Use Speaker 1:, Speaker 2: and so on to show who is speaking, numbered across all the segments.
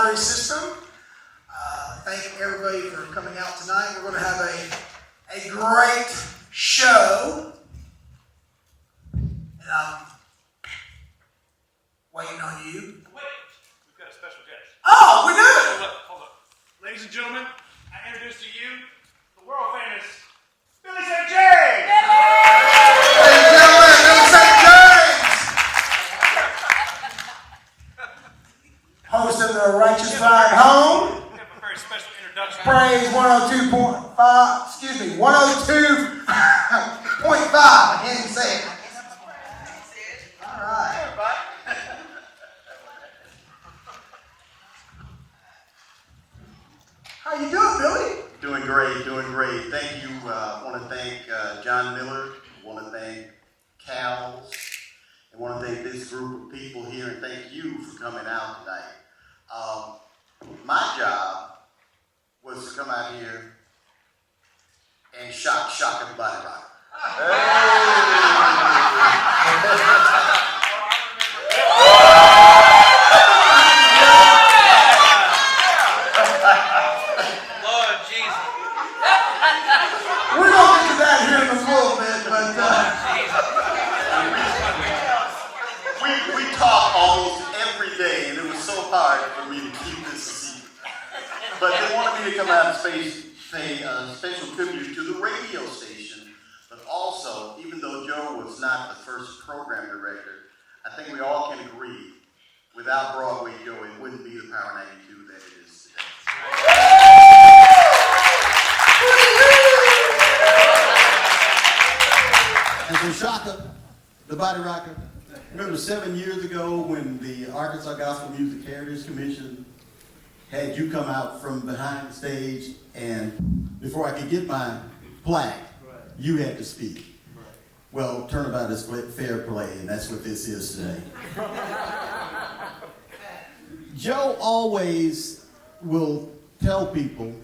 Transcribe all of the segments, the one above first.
Speaker 1: lottery system. Thank everybody for coming out tonight. We're going to have a great show. And I'm waiting on you.
Speaker 2: Wait, we've got a special guest.
Speaker 1: Oh, we do!
Speaker 2: Hold up. Ladies and gentlemen, I introduce to you the world famous Billy St. James!
Speaker 1: Ladies and gentlemen, Billy St. James! Host of the Righteous Ride Home.
Speaker 2: We have a very special introduction.
Speaker 1: Praise 102.5, excuse me, 102.5. I can't even say it. All right. How you doing, Billy?
Speaker 3: Doing great, doing great. Thank you. I want to thank John Miller. I want to thank Cal's. I want to thank this group of people here, and thank you for coming out tonight. My job was to come out here and shock everybody rock.
Speaker 2: Lord Jesus.
Speaker 1: We're going to get to that here in a little bit, but
Speaker 3: We talk almost every day, and it was so hard for me to keep this a secret. But they wanted me to come out and pay a special tribute to the radio station, but also, even though Joe was not the first program director, I think we all can agree, without Broadway Joe, it wouldn't be the Power 92 that it is today.
Speaker 4: And so Shaka, the body rocker, remember 7 years ago when the Arkansas Gospel Music Heritage Commission had you come out from behind the stage, and before I could get my plaque, you had to speak. Well, turnabout is fair play, and that's what this is today. Joe always will tell people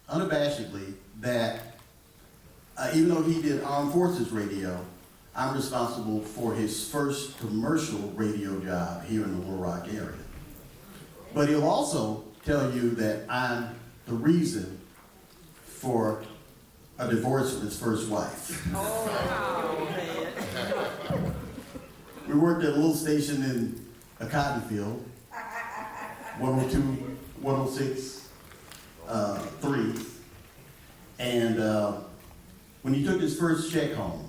Speaker 4: unabashedly that even though he did Armed Forces Radio, I'm responsible for his first commercial radio job here in the Little Rock area. But he'll also tell you that I'm the reason for a divorce from his first wife. We worked at a little station in a cotton field, 102, 106, 3. And when he took his first check home,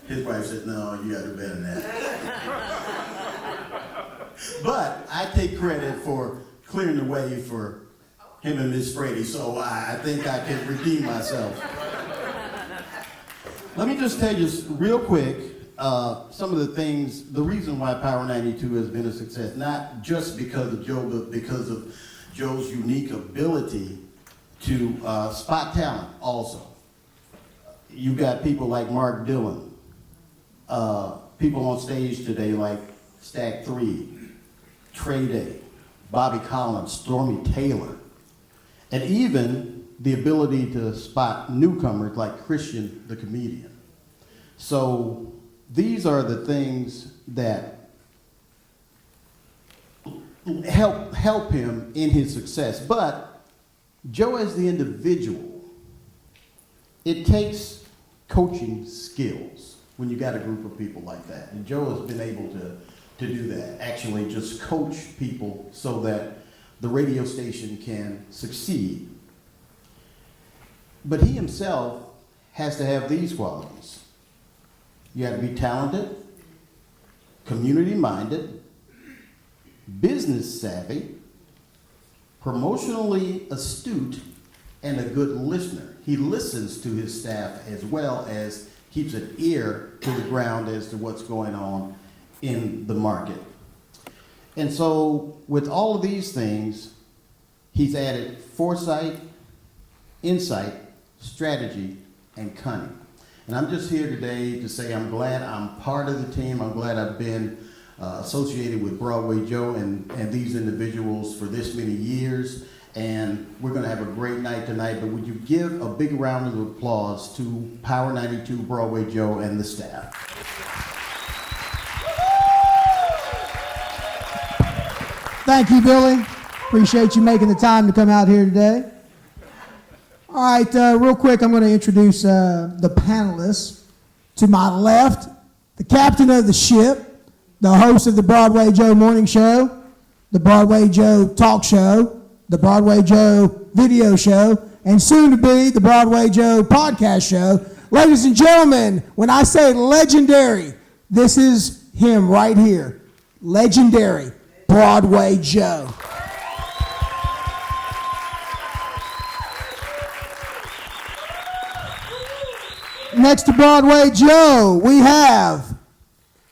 Speaker 4: his wife said, "No, you gotta do better than that." But I take credit for clearing the way for him and Miss Frady, so I think I can redeem myself. Let me just tell you real quick some of the things, the reason why Power 92 has been a success, not just because of Joe, but because of Joe's unique ability to spot talent also. You got people like Mark Dillon, people on stage today like Stack 3, Trey Day, Bobby Collins, Stormy Taylor, and even the ability to spot newcomers like Christian the comedian. So these are the things that help him in his success. But Joe as the individual, it takes coaching skills when you got a group of people like that. And Joe has been able to do that, actually just coach people so that the radio station can succeed. But he himself has to have these qualities. You have to be talented, community-minded, business savvy, promotionally astute, and a good listener. He listens to his staff as well as keeps an ear to the ground as to what's going on in the market. And so with all of these things, he's added foresight, insight, strategy, and cunning. And I'm just here today to say I'm glad I'm part of the team. I'm glad I've been associated with Broadway Joe and these individuals for this many years. And we're going to have a great night tonight. But would you give a big round of applause to Power 92, Broadway Joe, and the staff?
Speaker 1: Thank you, Billy. Appreciate you making the time to come out here today. All right, real quick, I'm going to introduce the panelists. To my left, the captain of the ship, the host of the Broadway Joe Morning Show, the Broadway Joe Talk Show, the Broadway Joe Video Show, and soon to be the Broadway Joe Podcast Show. Ladies and gentlemen, when I say legendary, this is him right here. Legendary Broadway Joe. Next to Broadway Joe, we have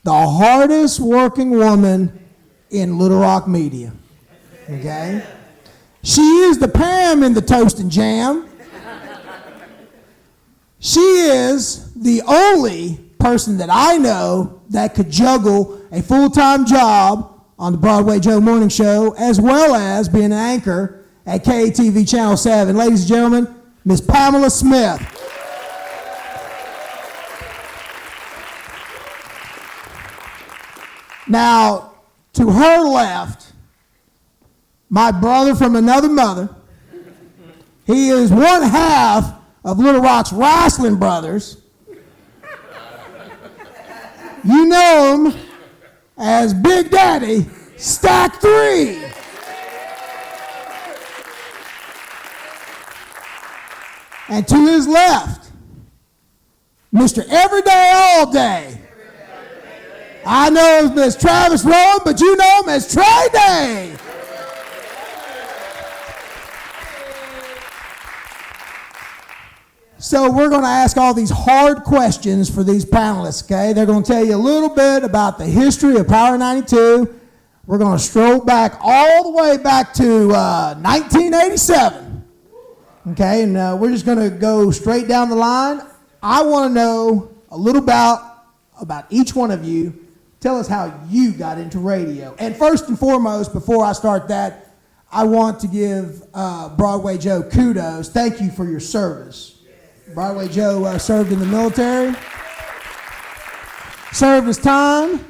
Speaker 1: the hardest working woman in Little Rock media. Okay? She is the Pam in the Toast and Jam. She is the only person that I know that could juggle a full-time job on the Broadway Joe Morning Show as well as being an anchor at KTV Channel 7. Ladies and gentlemen, Miss Pamela Smith. Now, to her left, my brother from another mother. He is one half of Little Rock's Wrestling Brothers. You know him as Big Daddy, Stack 3. And to his left, Mr. Everyday All Day. I know him as Travis Rowan, but you know him as Trey Day. So we're going to ask all these hard questions for these panelists, okay? They're going to tell you a little bit about the history of Power 92. We're going to stroll back all the way back to 1987, okay? And we're just going to go straight down the line. I want to know a little about each one of you. Tell us how you got into radio. And first and foremost, before I start that, I want to give Broadway Joe kudos. Thank you for your service. Broadway Joe served in the military, served his time,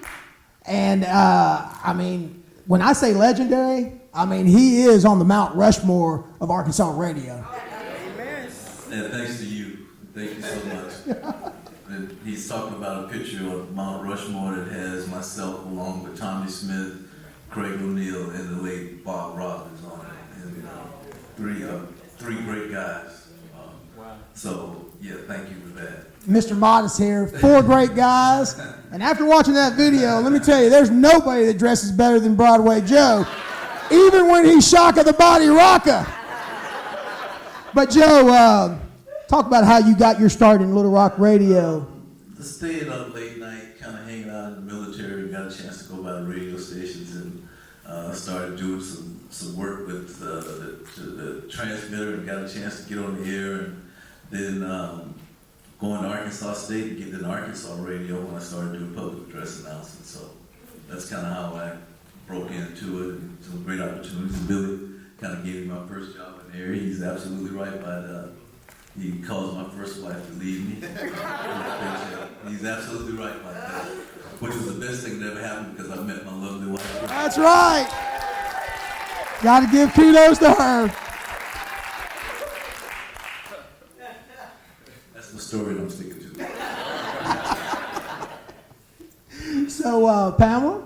Speaker 1: and I mean, when I say legendary, I mean he is on the Mount Rushmore of Arkansas radio.
Speaker 5: Amen. And thanks to you. Thank you so much. And he's talking about a picture of Mount Rushmore that has myself along with Tommy Smith, Craig O'Neill, and the late Bob Robbins on it. And three great guys. So, yeah, thank you for that.
Speaker 1: Mr. Modest here, 4 great guys. And after watching that video, let me tell you, there's nobody that dresses better than Broadway Joe, even when he's Shaka the Body Rocka. But Joe, talk about how you got your start in Little Rock radio.
Speaker 5: Staying up late night, kind of hanging out in the military, got a chance to go by the radio stations and started doing some work with the transmitter and got a chance to get on the air. And then going to Arkansas State and getting in Arkansas radio when I started doing public address announcements. So that's kind of how I broke into it, and some great opportunities. And Billy kind of gave me my first job in the area. He's absolutely right by that. He caused my first wife to leave me. He's absolutely right about that, which was the best thing that ever happened because I met my lovely wife.
Speaker 1: That's right. Got to give kudos to her.
Speaker 5: That's the story that I'm sticking to.
Speaker 1: So, Pamela?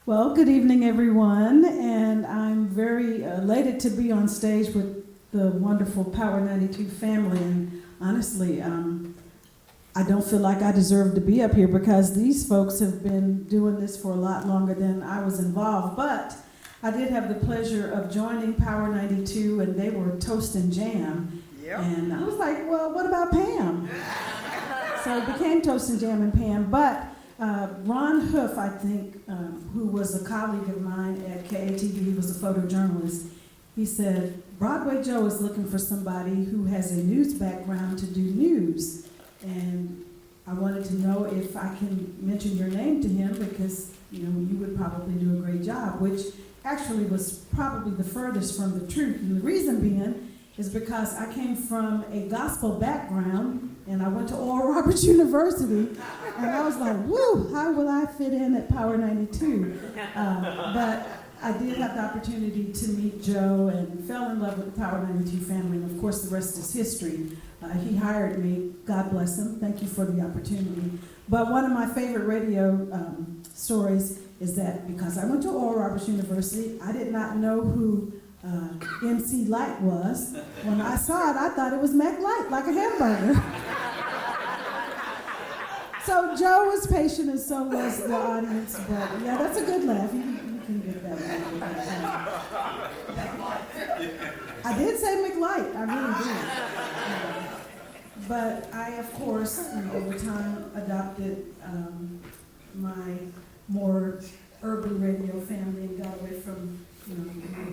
Speaker 6: Well, good evening, everyone, and I'm very elated to be on stage with the wonderful Power 92 family, and honestly, I don't feel like I deserve to be up here because these folks have been doing this for a lot longer than I was involved, but I did have the pleasure of joining Power 92, and they were Toast and Jam, and I was like, well, what about Pam? So it became Toast and Jam and Pam, but Ron Hoof, I think, who was a colleague of mine at KATV, he was a photojournalist, he said, Broadway Joe is looking for somebody who has a news background to do news. And I wanted to know if I can mention your name to him because, you know, you would probably do a great job, which actually was probably the furthest from the truth. And the reason being is because I came from a gospel background and I went to Oral Roberts University and I was like, woo, how will I fit in at Power 92? But I did have the opportunity to meet Joe and fell in love with the Power 92 family, and of course the rest is history. He hired me, God bless him, thank you for the opportunity. But one of my favorite radio stories is that because I went to Oral Roberts University, I did not know who MC Light was. When I saw it, I thought it was Mac Light, like a hamburger. So Joe was patient and so was the audience, but yeah, that's a good laugh. You can get that laugh. I did say McLight, I really did. But I, of course, over time adopted my more urban radio family and got away from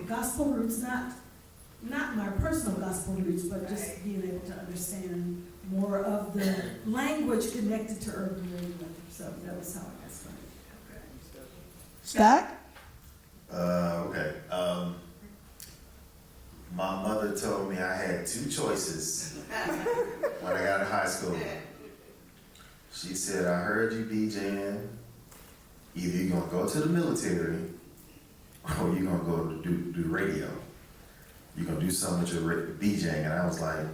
Speaker 6: gospel roots, not my personal gospel roots, but just being able to understand more of the language connected to urban radio. So that was how I got started.
Speaker 1: Stack?
Speaker 7: Okay. My mother told me I had two choices when I got to high school. She said, I heard you DJing. Either you're going to go to the military or you're going to go do radio. You're going to do something with your DJing. And I was like,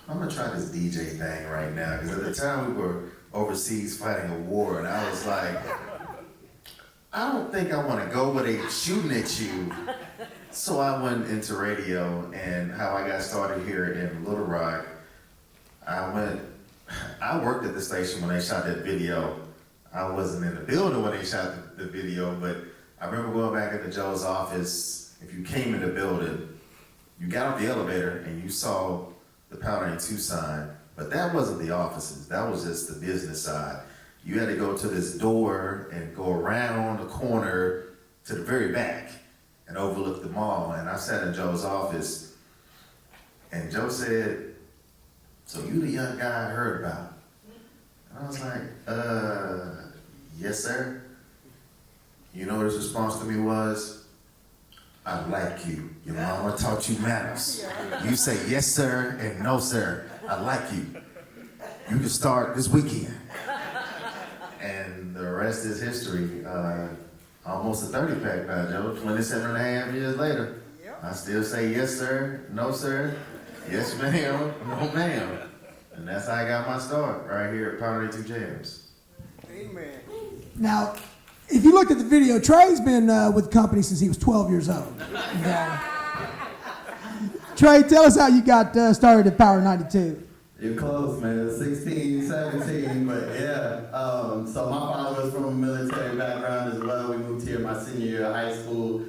Speaker 7: I'm going to try this DJ thing right now. Because at the time we were overseas fighting a war. And I was like, I don't think I want to go where they're shooting at you. So I went into radio, and how I got started here in Little Rock, I worked at the station when they shot that video. I wasn't in the building when they shot the video, but I remember going back into Joe's office. If you came in the building, you got off the elevator and you saw the Power 92 sign, but that wasn't the offices. That was just the business side. You had to go to this door and go around the corner to the very back and overlook the mall. And I sat in Joe's office, and Joe said, so you the young guy I heard about? And I was like, yes, sir. You know what his response to me was? I like you. Your mama taught you manners. You say yes, sir, and no, sir. I like you. You can start this weekend. And the rest is history. Almost a 30-pack now, Joe. 27 and a half years later. I still say yes, sir, no, sir, yes, ma'am, no, ma'am. And that's how I got my start, right here at Power 92 Jams.
Speaker 2: Amen.
Speaker 1: Now, if you look at the video, Trey's been with the company since he was 12 years old. Trey, tell us how you got started at Power 92.
Speaker 8: You're close, man. 16, 17, but yeah. So my father was from a military background as well. We moved here my senior year of high school.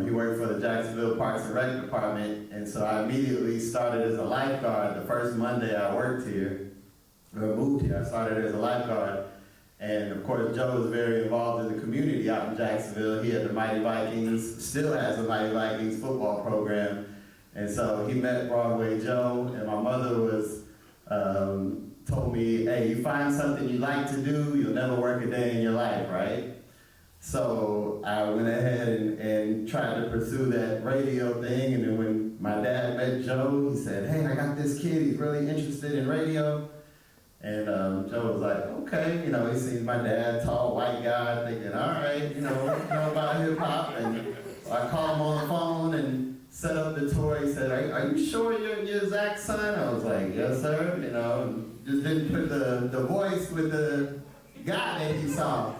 Speaker 8: He worked for the Jacksonville Parks and Rec Department, and so I immediately started as a lifeguard. The first Monday I worked here, or moved here, I started as a lifeguard. And of course, Joe was very involved in the community out in Jacksonville. He had the Mighty Vikings, still has the Mighty Vikings football program. And so he met Broadway Joe, and my mother was told me, hey, you find something you like to do, you'll never work a day in your life, right? So I went ahead and tried to pursue that radio thing, and then when my dad met Joe, he said, hey, I got this kid, he's really interested in radio. And Joe was like, okay, he sees my dad, tall, white guy, thinking, all right, know about hip hop. And I called him on the phone and set up the tour. He said, are you sure you're Zach's son? I was like, yes, sir. Just didn't put the voice with the guy that he saw.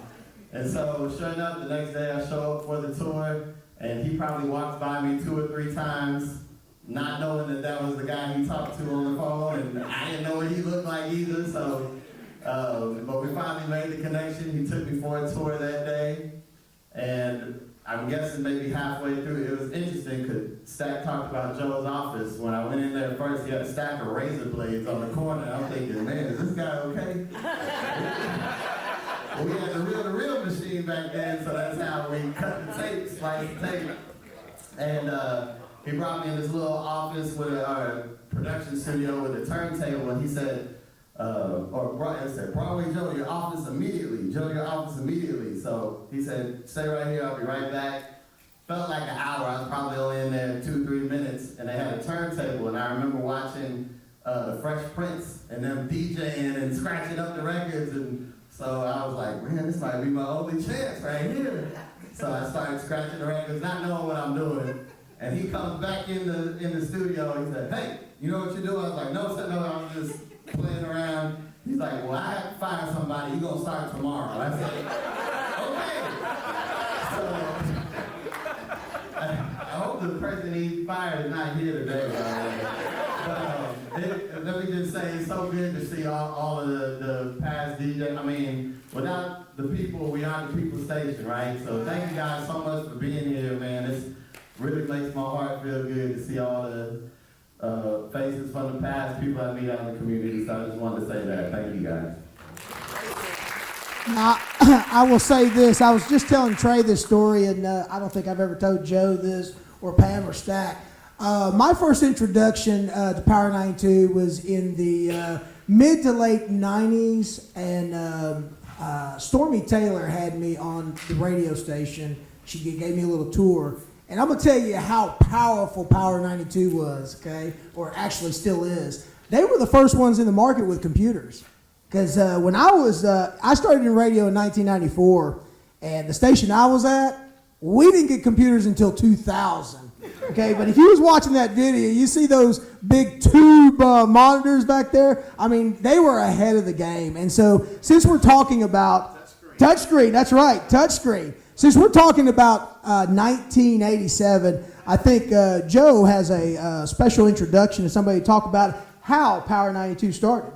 Speaker 8: And so, sure enough, the next day I show up for the tour, and he probably walked by me 2 or 3 times, not knowing that was the guy he talked to on the phone, and I didn't know what he looked like either. So, but we finally made the connection. He took me for a tour that day, and I'm guessing maybe halfway through, it was interesting because Stack talked about Joe's office. When I went in there first, he had a stack of razor blades on the corner. I'm thinking, man, is this guy okay? Well, we had the reel-to-reel machine back then, so that's how we cut the tape, slice the tape. And he brought me in this little office with our production studio with a turntable, and he said, Broadway Joe, your office immediately. Joe, your office immediately. So he said, stay right here, I'll be right back. Felt like an hour. I was probably only in there 2-3 minutes, and they had a turntable, and I remember watching the Fresh Prince and them DJing and scratching up the records, and so I was like, man, this might be my only chance right here. So I started scratching the records, not knowing what I'm doing. And he comes back in the studio. He said, "Hey, you know what you're doing?" I was like, "No, sir, no, I'm just playing around." He's like, "Well, I have to fire somebody. You're going to start tomorrow." I said, "Okay." So I hope the person he fired is not here today. But let me just say, it's so good to see all of the past DJs. I mean, without the people, we are the people station, right? So thank you guys so much for being here, man. It's really makes my heart feel good to see all the faces from the past, people I meet out in the community. So I just wanted to say that. Thank you, guys.
Speaker 1: Now, I will say this. I was just telling Trey this story, and I don't think I've ever told Joe this or Pam or Stack. My first introduction to Power 92 was in the mid to late 90s, and Stormy Taylor had me on the radio station. She gave me a little tour. And I'm going to tell you how powerful Power 92 was, okay, or actually still is. They were the first ones in the market with computers. Because when I started in radio in 1994, and the station I was at, we didn't get computers until 2000. Okay, but if you was watching that video, you see those big tube monitors back there. I mean, they were ahead of the game. And so since we're talking about touchscreen, that's right, touchscreen. Since we're talking about 1987, I think Joe has a special introduction to somebody to talk about how Power 92 started.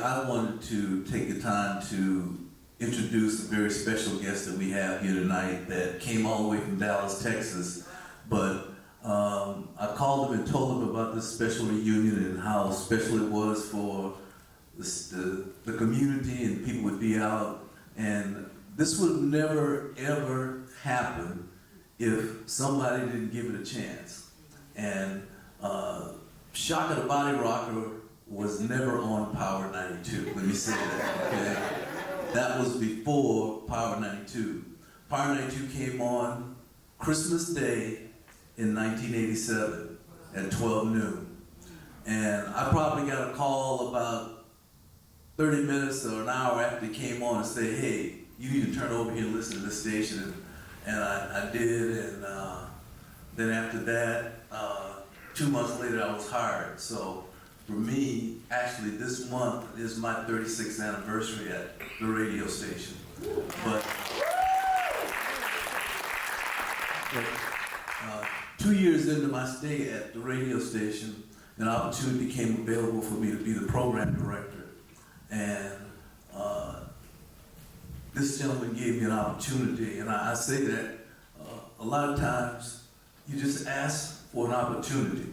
Speaker 5: I wanted to take the time to introduce a very special guest that we have here tonight that came all the way from Dallas, Texas. But I called him and told him about this special reunion and how special it was for the community, and people would be out. And this would never, ever happen if somebody didn't give it a chance. And Shock of the Body Rocker was never on Power 92. Let me say that, okay? That was before Power 92. Power 92 came on Christmas Day in 1987 at 12 noon. And I probably got a call about 30 minutes or an hour after it came on and say, "Hey, you need to turn over here and listen to this station." And I did, and then after that, 2 months later, I was hired. So for me, actually, this month is my 36th anniversary at the radio station. But 2 years into my stay at the radio station, an opportunity became available for me to be the program director. And this gentleman gave me an opportunity, and I say that a lot of times you just ask for an opportunity.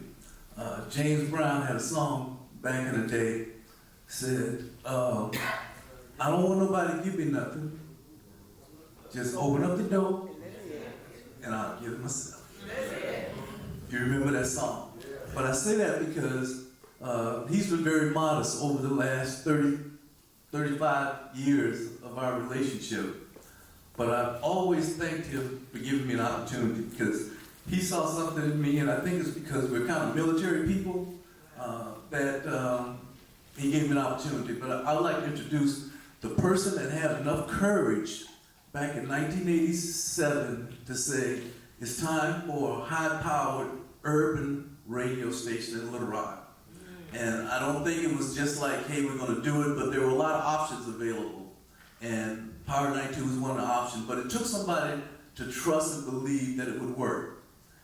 Speaker 5: James Brown had a song back in the day, said, "I don't want nobody to give me nothing. Just open up the door and I'll give it myself." You remember that song? But I say that because he's been very modest over the last 35 years of our relationship. But I've always thanked him for giving me an opportunity, because he saw something in me, and I think it's because we're kind of military people that he gave me an opportunity. But I would like to introduce the person that had enough courage back in 1987 to say, it's time for a high-powered urban radio station in Little Rock. And I don't think it was just like, hey, we're going to do it, but there were a lot of options available. And Power 92 was one of the options, but it took somebody to trust and believe that it would work.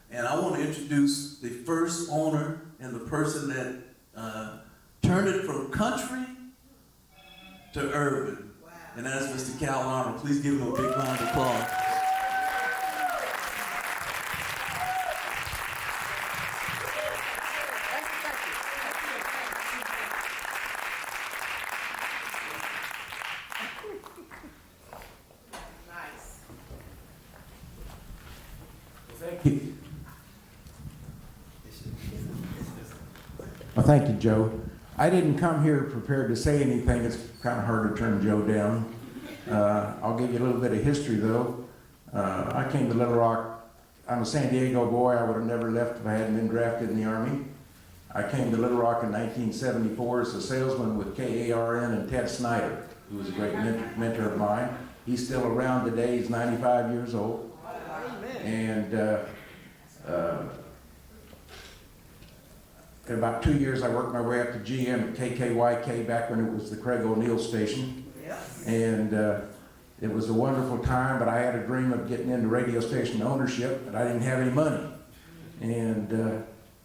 Speaker 5: And I want to introduce the first owner and the person that turned it from country to urban. Wow. And that's Mr. Cal Arnold. Please give him a big round of applause.
Speaker 9: Well, thank you, Joe. I didn't come here prepared to say anything. It's kind of hard to turn Joe down. I'll give you a little bit of history, though. I came to Little Rock. I'm a San Diego boy. I would have never left if I hadn't been drafted in the Army. I came to Little Rock in 1974 as a salesman with KARN and Ted Snyder. who was a great mentor of mine. He's still around today. He's 95 years old. And in about 2 years, I worked my way up to GM at KKYK back when it was the Craig O'Neill station. And it was a wonderful time, but I had a dream of getting into radio station ownership, but I didn't have any money. And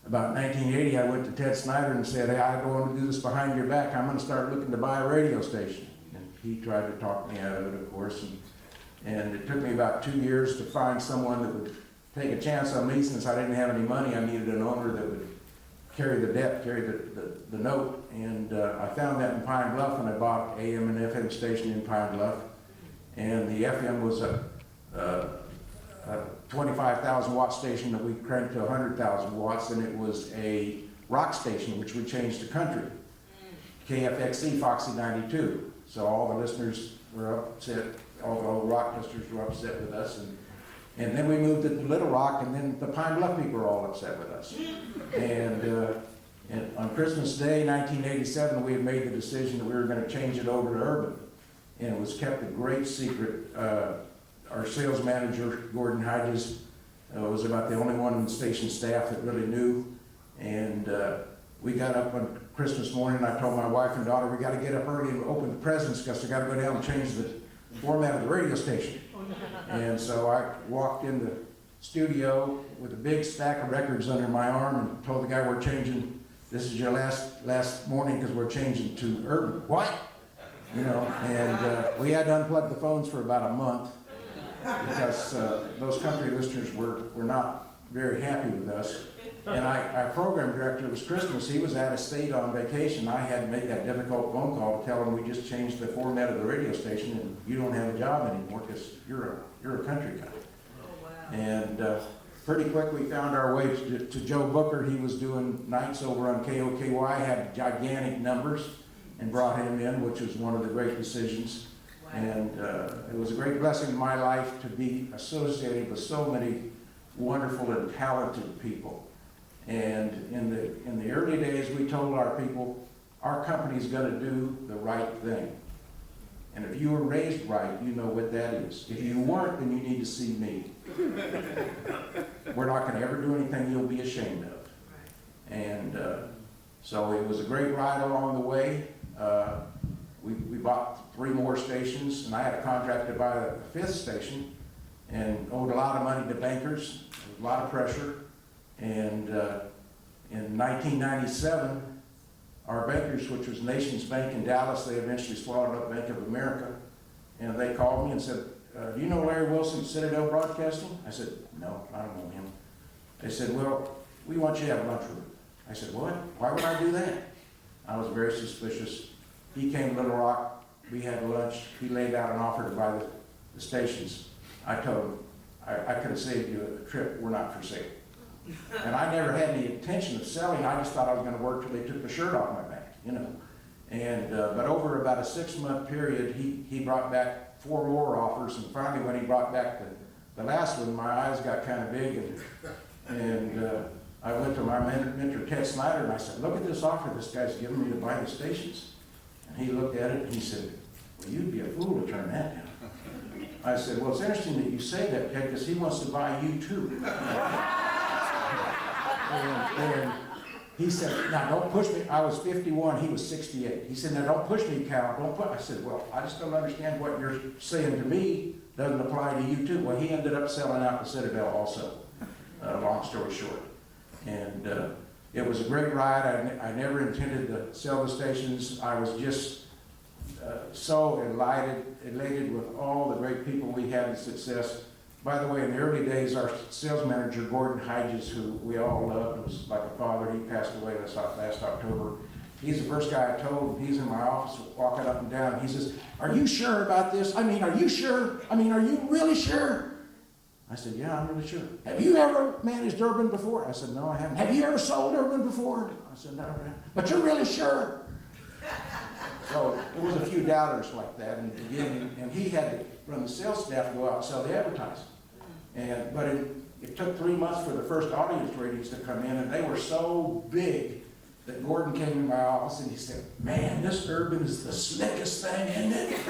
Speaker 9: about 1980, I went to Ted Snyder and said, hey, I don't want to do this behind your back. I'm going to start looking to buy a radio station. And he tried to talk me out of it, of course. And it took me about 2 years to find someone that would take a chance on me. Since I didn't have any money, I needed an owner that would carry the debt, carry the note. And I found that in Pine Bluff, and I bought AM and FM station in Pine Bluff. And the FM was a 25,000 watt station that we cranked to 100,000 watts, and it was a rock station, which we changed to country. KFXC, Foxy 92. So all the listeners were upset, all the old rock listeners were upset with us. And then we moved it to Little Rock, and then the Pine Bluff people were all upset with us. And on Christmas Day, 1987, we had made the decision that we were going to change it over to urban. And it was kept a great secret. Our sales manager, Gordon Hodges, was about the only one in the station staff that really knew. And we got up on Christmas morning, and I told my wife and daughter, we got to get up early and open the presents because we got to go down and change the format of the radio station. And so I walked in the studio with a big stack of records under my arm and told the guy, we're changing, this is your last morning because we're changing to urban. What? You know, and we had to unplug the phones for about a month because those country listeners were not very happy with us. And our program director, it was Christmas, he was out of state on vacation. I had to make that difficult phone call to tell him we just changed the format of the radio station and you don't have a job anymore because you're a country guy. Oh, wow. And pretty quick we found our way to Joe Booker. He was doing nights over on KOKY, had gigantic numbers, and brought him in, which was one of the great decisions. Wow. And it was a great blessing in my life to be associated with so many wonderful and talented people. And in the early days, we told our people, our company's going to do the right thing. And if you were raised right, you know what that is. If you weren't, then you need to see me. We're not going to ever do anything you'll be ashamed of. And so it was a great ride along the way. We bought 3 more stations, and I had a contract to buy a 5th station and owed a lot of money to bankers, a lot of pressure. And in 1997, our bankers, which was Nations Bank in Dallas, they eventually swallowed up Bank of America, and they called me and said, do you know Larry Wilson, Citadel Broadcasting? I said, no, I don't know him. They said, well, we want you to have lunch with him. I said, what? Why would I do that? I was very suspicious. He came to Little Rock, we had lunch, he laid out an offer to buy the stations. I told him, I could have saved you a trip, we're not for sale. And I never had any intention of selling. I just thought I was going to work till they took the shirt off my back, you know. And but over about a 6-month period, he brought back 4 more offers. And finally, when he brought back the last one, my eyes got kind of big. And I went to my mentor, Ted Snyder, and I said, look at this offer this guy's giving me to buy the stations. And he looked at it and he said, well, you'd be a fool to turn that down. I said, well, it's interesting that you say that, Ted, because he wants to buy you too. And he said, now don't push me. I was 51, he was 68. He said, now don't push me, Cal. Don't push. I said, well, I just don't understand what you're saying to me doesn't apply to you too. Well, he ended up selling out the Citadel also, long story short. And it was a great ride. I never intended to sell the stations. I was just so elated with all the great people we had and success. By the way, in the early days, our sales manager, Gordon Hodges, who we all loved, was like a father. He passed away last October. He's the first guy I told. He's in my office walking up and down. He says, are you sure about this? I mean, are you sure? I mean, are you really sure? I said, yeah, I'm really sure. Have you ever managed urban before? I said, no, I haven't. Have you ever sold urban before? I said, no, I haven't. But you're really sure? So there was a few doubters like that in the beginning, and he had to run the sales staff to go out and sell the advertising. But it took 3 months for the first audience ratings to come in, and they were so big that Gordon came in my office and he said, "Man, this Urban is the slickest thing, isn't it?"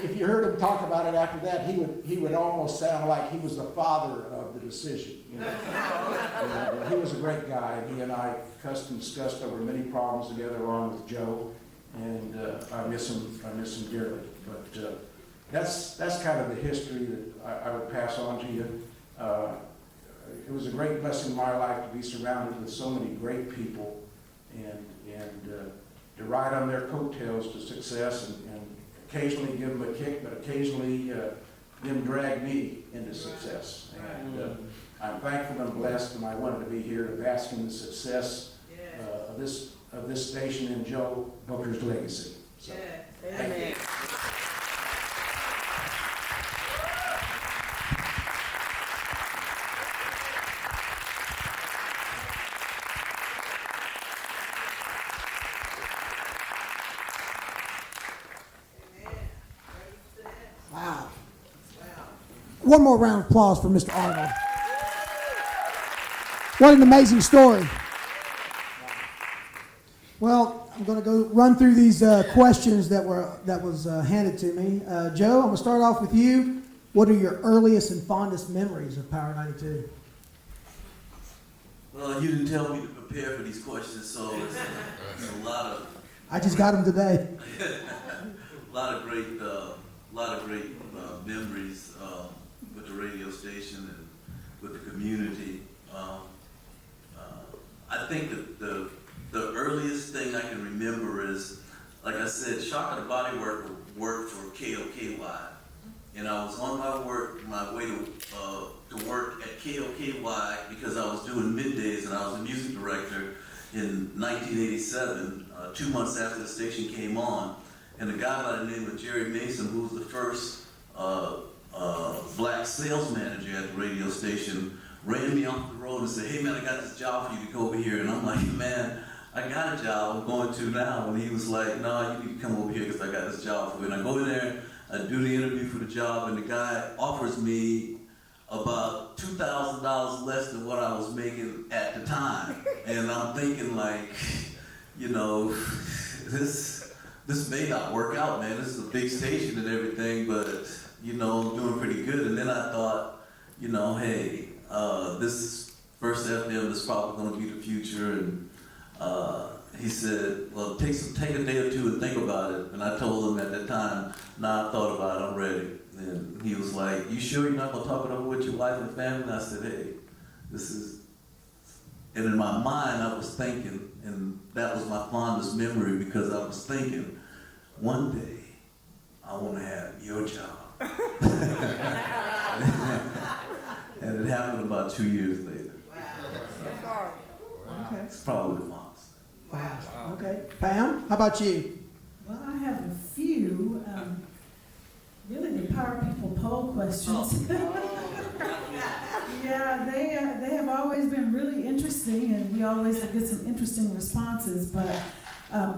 Speaker 9: If you heard him talk about it after that, he would almost sound like he was the father of the decision. You know? He was a great guy. He and I discussed over many problems together, along with Joe, and I miss him dearly. But that's kind of the history that I would pass on to you. It was a great blessing in my life to be surrounded with so many great people and to ride on their coattails to success and occasionally give them a kick, but occasionally them drag me into success. And I'm thankful and blessed, and I wanted to be here to bask in the success of this station and Joe Booker's legacy. So, thank you.
Speaker 1: Wow. One more round of applause for Mr. Arnold. What an amazing story. Well, I'm going to go run through these questions that was handed to me. Joe, I'm going to start off with you. What are your earliest and fondest memories of Power 92?
Speaker 5: Well, you didn't tell me to prepare for these questions, so it's a lot of.
Speaker 1: I just got them today.
Speaker 5: a lot of great memories with the radio station and with the community. I think that the earliest thing I can remember is, like I said, Shock of the Body worked for KOKY, and I was on my way to work at KOKY because I was doing middays and I was a music director in 1987, 2 months after the station came on. And a guy by the name of Jerry Mason, who was the first black sales manager at the radio station, ran me off the road and said, "Hey man, I got this job for you to go over here." And I'm like, "Man, I got a job, I'm going to now." And he was like, "No, you need to come over here because I got this job for you." And I go in there, I do the interview for the job, and the guy offers me about $2,000 less than what I was making at the time. And I'm thinking like, you know, this may not work out, man. This is a big station and everything, but, you know, I'm doing pretty good. And then I thought, you know, hey, this is First FM, this is probably going to be the future. And he said, well, take a day or two and think about it. And I told him at that time, "Nah, I thought about it, I'm ready." And he was like, "You sure you're not going to talk it over with your wife and family?" And I said, "Hey, this is..." And in my mind, I was thinking, and that was my fondest memory, because I was thinking, one day, I want to have your job. And it happened about 2 years later.
Speaker 6: Wow. Okay.
Speaker 5: It's probably the most.
Speaker 1: Wow. Okay. Pam, how about you?
Speaker 6: Well, I have a few. Really, the Power People poll questions. Yeah, they have always been really interesting, and we always get some interesting responses. But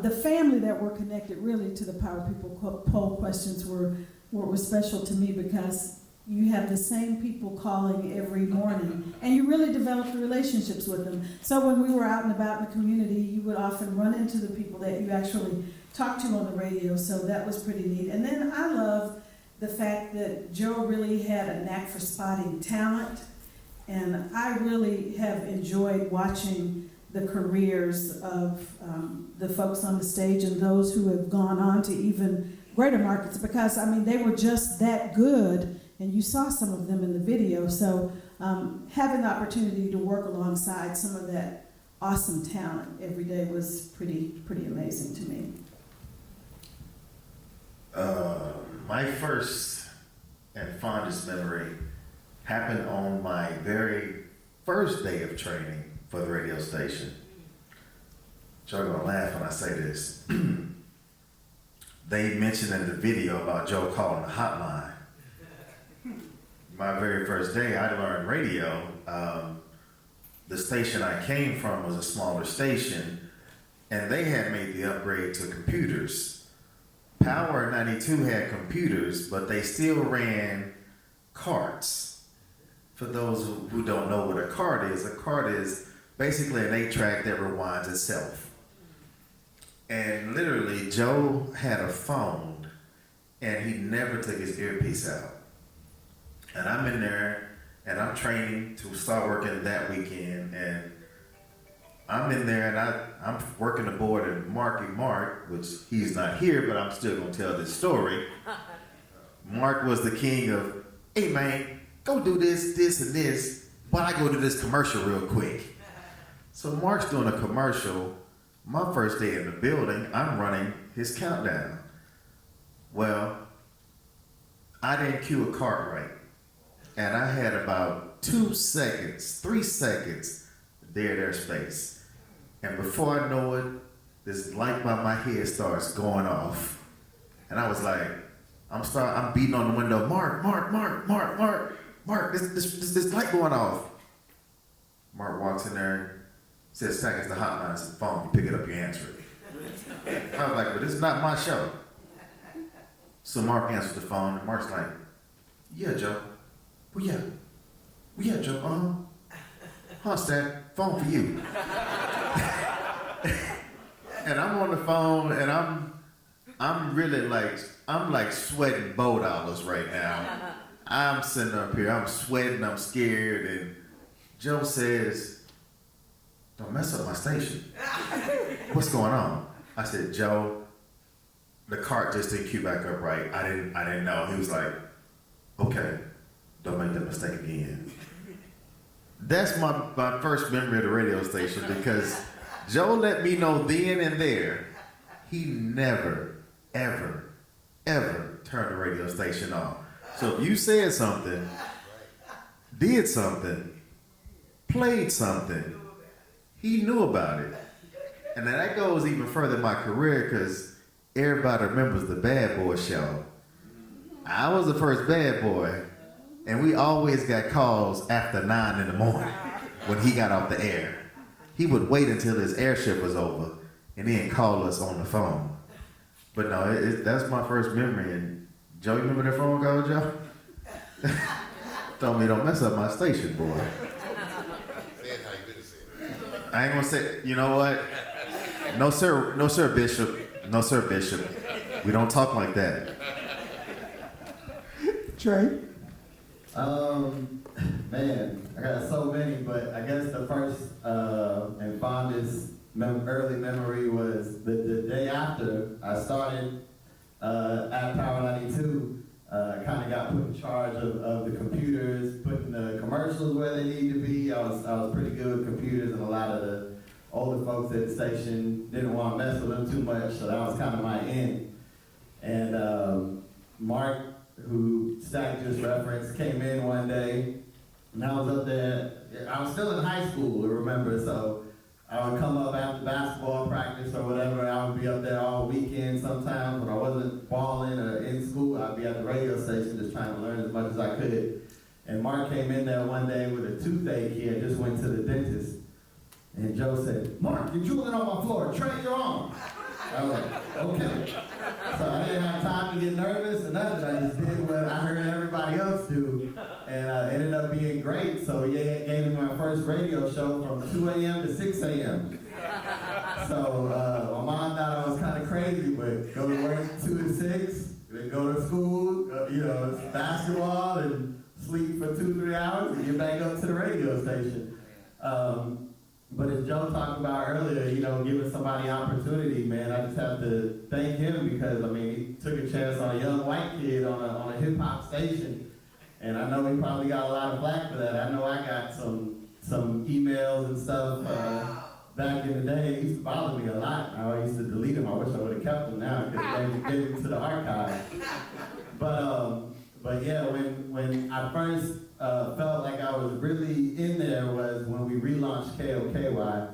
Speaker 6: the family that were connected really to the Power People poll questions were special to me, because you have the same people calling every morning, and you really develop the relationships with them. So when we were out and about in the community, you would often run into the people that you actually talked to on the radio, so that was pretty neat. And then I love the fact that Joe really had a knack for spotting talent, and I really have enjoyed watching the careers of the folks on the stage and those who have gone on to even greater markets, because, I mean, they were just that good, and you saw some of them in the video. So having the opportunity to work alongside some of that awesome talent every day was pretty amazing to me.
Speaker 7: My first and fondest memory happened on my very first day of training for the radio station. Joe gonna laugh when I say this. They mentioned in the video about Joe calling the hotline. My very first day, I learned radio. The station I came from was a smaller station, and they had made the upgrade to computers. Power 92 had computers, but they still ran carts. For those who don't know what a cart is basically an 8-track that rewinds itself. And literally, Joe had a phone, and he never took his earpiece out. And I'm in there, and I'm training to start working that weekend, and I'm in there, and I'm working the board, and Mark, which he's not here, but I'm still gonna tell this story. Mark was the king of, hey man, go do this, this, and this, while I go do this commercial real quick. So Mark's doing a commercial. My first day in the building, I'm running his countdown. Well, I didn't cue a cart right. And I had about 2 seconds, 3 seconds, there space. And before I know it, this light by my head starts going off. And I was like, I'm beating on the window, Mark, this light going off. Mark walks in there and says, "It's the hotline, it's the phone, you pick it up, you answer it." I was like, but this is not my show. So Mark answers the phone, and Mark's like, "Yeah, Joe. Well, yeah, Joe, huh, Stat, phone for you." And I'm on the phone, and I'm really like sweating bow dollars right now. I'm sitting up here, I'm sweating, I'm scared, and Joe says, "Don't mess up my station." "What's going on?" I said, "Joe, the cart just didn't cue back up right. I didn't know." He was like, "Okay, don't make that mistake again." That's my first memory of the radio station, because Joe let me know then and there he never, ever, ever turned the radio station off. So if you said something, did something, played something, he knew about it. And then that goes even further in my career, because everybody remembers the Bad Boy show. I was the first Bad Boy, and we always got calls after 9 in the morning when he got off the air. He would wait until his air shift was over and then call us on the phone. But no, that's my first memory. And Joe, you remember that phone call, Joe? Told me, "Don't mess up my station, boy." I ain't gonna say, you know what? No sir, Bishop. No sir, Bishop. We don't talk like that.
Speaker 1: Trey?
Speaker 8: Man, I got so many, but I guess the first and fondest early memory was the day after I started at Power92. Kind of got put in charge of the computers, putting the commercials where they need to be. I was pretty good with computers, and a lot of the older folks at the station didn't want to mess with them too much, so that was kind of my end. And Mark, who Stack just referenced, came in one day, and I was up there. I was still in high school, remember, so I would come up after basketball practice or whatever. I would be up there all weekend sometimes. When I wasn't balling or in school, I'd be at the radio station just trying to learn as much as I could. And Mark came in there one day with a toothache. He had just went to the dentist. And Joe said, "Mark, you're drooling on my floor. Train your arm." I was like, "Okay." So I didn't have time to get nervous or nothing. I just did what I heard everybody else do. And ended up being great. So he gave me my first radio show from 2 a.m. to 6 a.m. So my mom thought I was kind of crazy, but go to work 2 to 6, then go to school, basketball, and sleep for 2-3 hours, and get back up to the radio station. But as Joe talked about earlier, giving somebody opportunity, man, I just have to thank him, because, he took a chance on a young white kid on a hip-hop station. And I know he probably got a lot of flack for that. I know I got some emails and stuff back in the day. It used to bother me a lot. I used to delete them. I wish I would have kept them now, because they gave them to the archive. But yeah, when I first felt like I was really in there was when we relaunched KOKY,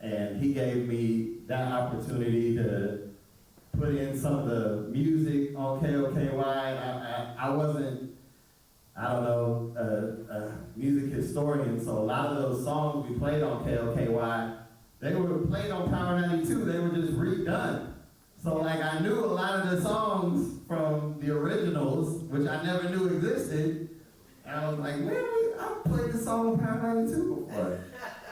Speaker 8: and he gave me that opportunity to put in some of the music on KOKY. I wasn't, a music historian, so a lot of those songs we played on KOKY, they were played on Power92. They were just redone. So I knew a lot of the songs from the originals, which I never knew existed. And I was like, man, I played this song on Power92 before.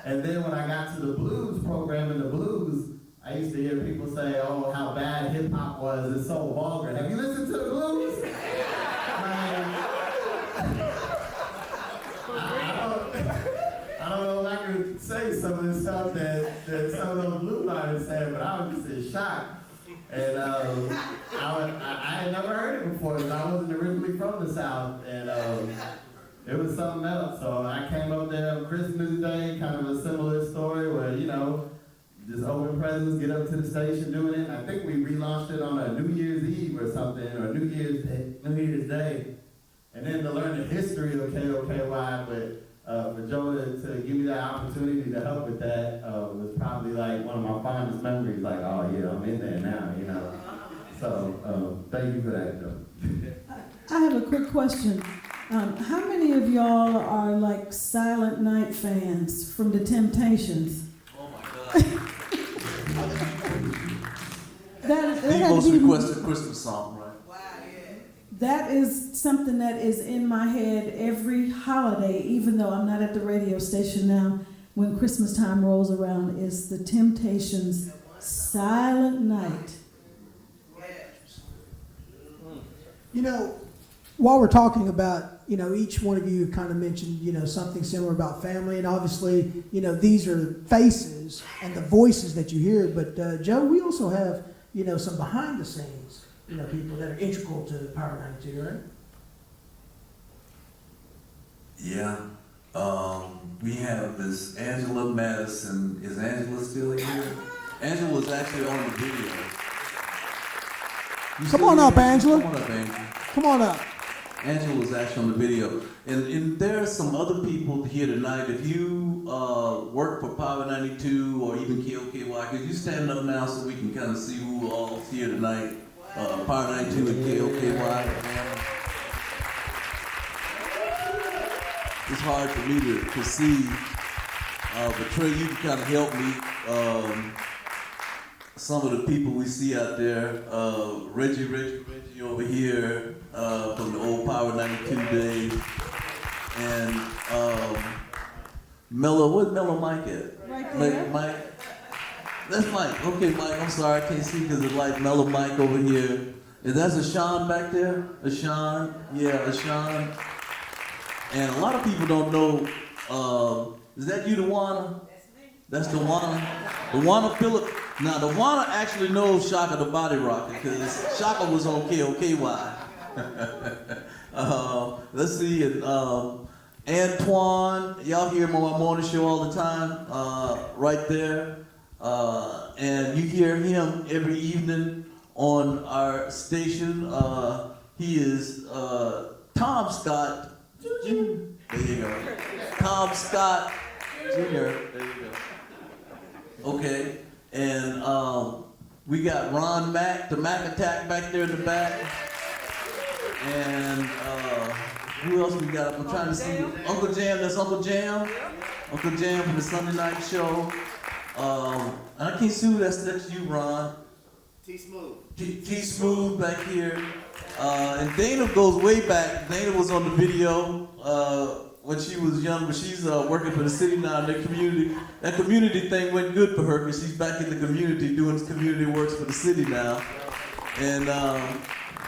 Speaker 8: And then when I got to the blues program in the blues, I used to hear people say, oh, how bad hip hop was, it's so vulgar. Have you listened to the blues? I don't know if I could say some of the stuff that some of those blues artists said, but I was just in shock. And I had never heard it before, because I wasn't originally from the South, and it was something else. So I came up there on Christmas Day, kind of a similar story where, you know, just open presents, get up to the station doing it. I think we relaunched it on a New Year's Eve or something, or New Year's Day. And then to learn the history of KOKY, but for Joe to give me that opportunity to help with that was probably like one of my fondest memories. Like, oh yeah, I'm in there now, you know. So thank you for that, Joe.
Speaker 6: I have a quick question. How many of y'all are like Silent Night fans from the Temptations?
Speaker 5: Oh my God.
Speaker 6: that
Speaker 5: The most requested Christmas song, right?
Speaker 6: That is something that is in my head every holiday, even though I'm not at the radio station now. When Christmas time rolls around, is the Temptations' Silent Night.
Speaker 1: You know, while we're talking about, you know, each one of you kind of mentioned, you know, something similar about family, and obviously, you know, these are faces and the voices that you hear, but Joe, we also have, you know, some behind the scenes, you know, people that are integral to Power 92, right?
Speaker 5: Yeah. We have this Angela Madison. Is Angela still here? Angela was actually on the video.
Speaker 1: Come on up, Angela.
Speaker 5: Come on up, Angela.
Speaker 1: Come on up.
Speaker 5: Angela was actually on the video. And there are some other people here tonight. If you work for Power 92 or even KOKY, could you stand up now so we can kind of see who all's here tonight? Power 92 and KOKY. It's hard for me to see, but Trey, you can kind of help me. Some of the people we see out there, Reggie over here from the old Power 92 days, and Mello, where's Mello Mike at?
Speaker 6: Right there.
Speaker 5: Mike. That's Mike. Okay, Mike, I'm sorry, I can't see because it's like Mello Mike over here. Is that Ashawn back there? Ashawn? Yeah, Ashawn. And a lot of people don't know, is that you, DeWanna? That's DeWanna. DeWanna Phillip. Now, DeWanna actually knows Shaka the Body Rocker because Shaka was on KOKY. Let's see, Antoine, y'all hear him on my morning show all the time, right there. And you hear him every evening on our station. He is Tom Scott Jr. There you go. Tom Scott Jr. There you go. Okay. And we got Ron Mack, the Mack Attack back there in the back. And who else we got? I'm trying to see. Uncle Jam, that's Uncle Jam. Uncle Jam from the Sunday night show. I can't see who that's you, Ron.
Speaker 7: T-Smooth.
Speaker 5: T-Smooth back here. And Dana goes way back. Dana was on the video when she was young, but she's working for the city now in the community. That community thing went good for her because she's back in the community doing community works for the city now. And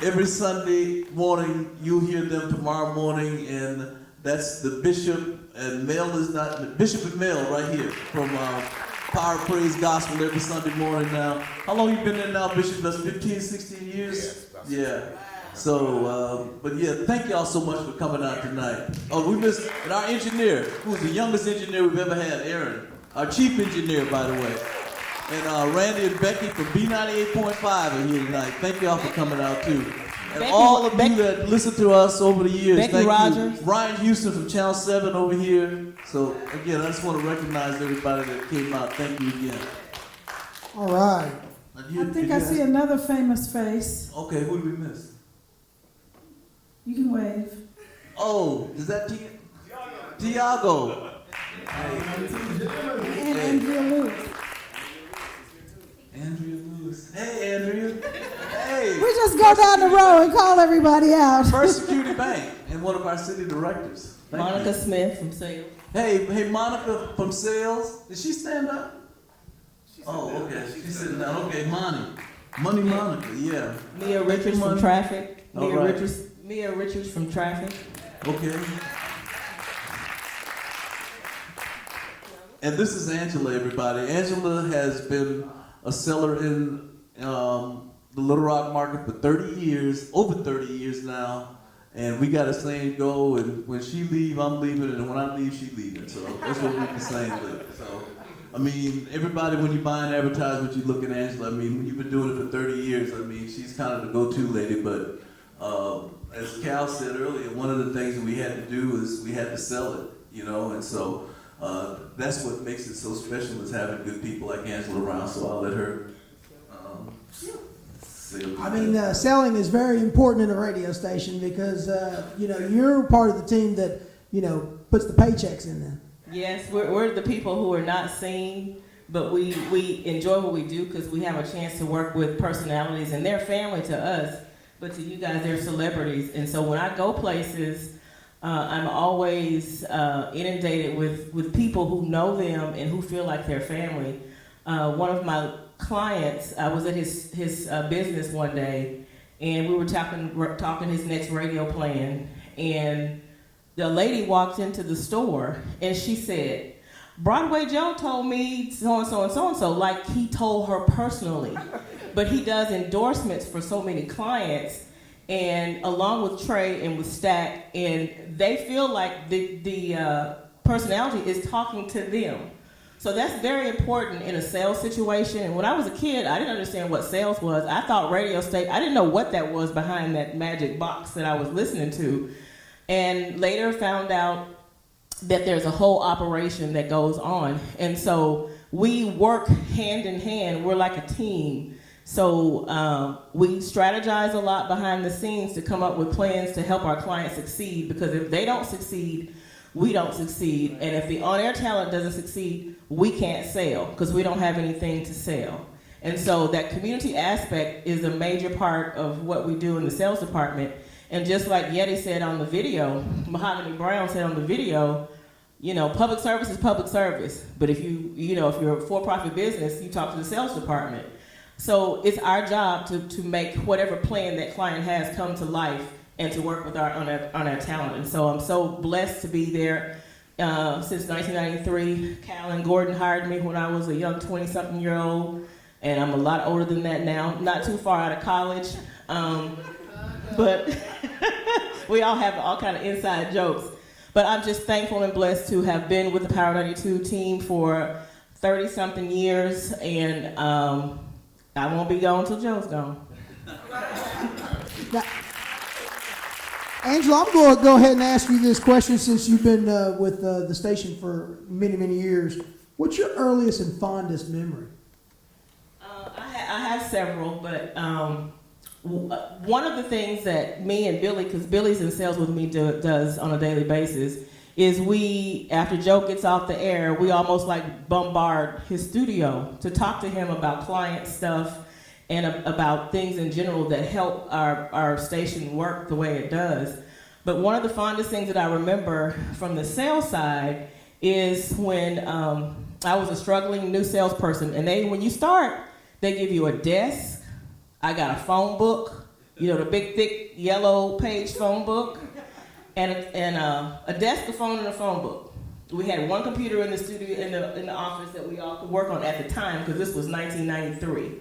Speaker 5: every Sunday morning, you'll hear them tomorrow morning, and that's the Bishop and Mel is not, Bishop and Mel right here from Power Praise Gospel every Sunday morning now. How long you been there now, Bishop? That's 15, 16 years? Yeah. So, but yeah, thank y'all so much for coming out tonight. Oh, we missed, and our engineer, who's the youngest engineer we've ever had, Aaron. Our chief engineer, by the way. And Randy and Becky from B98.5 are here tonight. Thank y'all for coming out too. And
Speaker 10: Becky,
Speaker 5: all of you that listen to us over the years,
Speaker 10: Becky
Speaker 5: thank
Speaker 10: Rogers.
Speaker 5: you. Ryan Houston from Channel 7 over here. So again, I just want to recognize everybody that came out. Thank you again.
Speaker 1: All right.
Speaker 6: I think I see another famous face.
Speaker 5: Okay, who did we miss?
Speaker 6: You can wave.
Speaker 5: Oh, is that Tiago?
Speaker 6: And Andrea Lewis.
Speaker 5: Andrea Lewis. Hey, Andrea. Hey.
Speaker 6: We just go down the row and call everybody out.
Speaker 5: First Security Bank and one of our city directors. Thank
Speaker 10: Monica
Speaker 5: you.
Speaker 10: Smith from sales.
Speaker 5: Hey, Monica from sales. Did she stand up? Okay. She's sitting down. Okay, Money Monica, yeah.
Speaker 10: Mia Richards from Traffic.
Speaker 5: All right.
Speaker 10: Mia Richards from Traffic.
Speaker 5: Okay. And this is Angela, everybody. Angela has been a seller in the Little Rock market for 30 years, over 30 years now. And we got a saying go, and when she leave, I'm leaving, and when I leave, she leaving. So that's what we can say. So, I mean, everybody, when you buy an advertisement, you look at Angela. I mean, when you've been doing it for 30 years, I mean, she's kind of the go-to lady. But as Cal said earlier, one of the things that we had to do is we had to sell it, you know, and so that's what makes it so special is having good people like Angela around. So I'll let her say a little bit.
Speaker 1: Selling is very important in a radio station because, you're part of the team that, puts the paychecks in there.
Speaker 10: Yes, we're the people who are not seen, but we enjoy what we do because we have a chance to work with personalities, and they're family to us, but to you guys, they're celebrities. And so when I go places, I'm always inundated with people who know them and who feel like they're family. One of my clients, I was at his business one day, and we were talking his next radio plan, and the lady walked into the store and she said, Broadway Joe told me so-and-so and so-and-so, like he told her personally. But he does endorsements for so many clients, and along with Trey and with Stack, and they feel like the personality is talking to them. So that's very important in a sales situation. And when I was a kid, I didn't understand what sales was. I thought radio station, I didn't know what that was behind that magic box that I was listening to. And later found out that there's a whole operation that goes on. And so we work hand in hand. We're like a team. So we strategize a lot behind the scenes to come up with plans to help our clients succeed, because if they don't succeed, we don't succeed. And if the on-air talent doesn't succeed, we can't sell because we don't have anything to sell. And so that community aspect is a major part of what we do in the sales department. And just like Yeti said on the video, Mahogany Brown said on the video, public service is public service. But if if you're a for-profit business, you talk to the sales department. So it's our job to make whatever plan that client has come to life and to work with on our talent. And so I'm so blessed to be there since 1993. Cal and Gordon hired me when I was a young 20-something-year-old, and I'm a lot older than that now, not too far out of college. But we all have all kind of inside jokes. But I'm just thankful and blessed to have been with the Power 92 team for 30-something years, and I won't be gone until Joe's gone.
Speaker 1: Now, Angela, I'm going to go ahead and ask you this question since you've been with the station for many, many years. What's your earliest and fondest memory?
Speaker 10: I have several, but one of the things that me and Billy, because Billy's in sales with me, does on a daily basis, is after Joe gets off the air, we almost like bombard his studio to talk to him about client stuff and about things in general that help our station work the way it does. But one of the fondest things that I remember from the sales side is when I was a struggling new salesperson, and when you start, they give you a desk. I got a phone book, the big, thick, yellow page phone book, and a desk, a phone, and a phone book. We had one computer in the studio, in the office that we all could work on at the time, because this was 1993.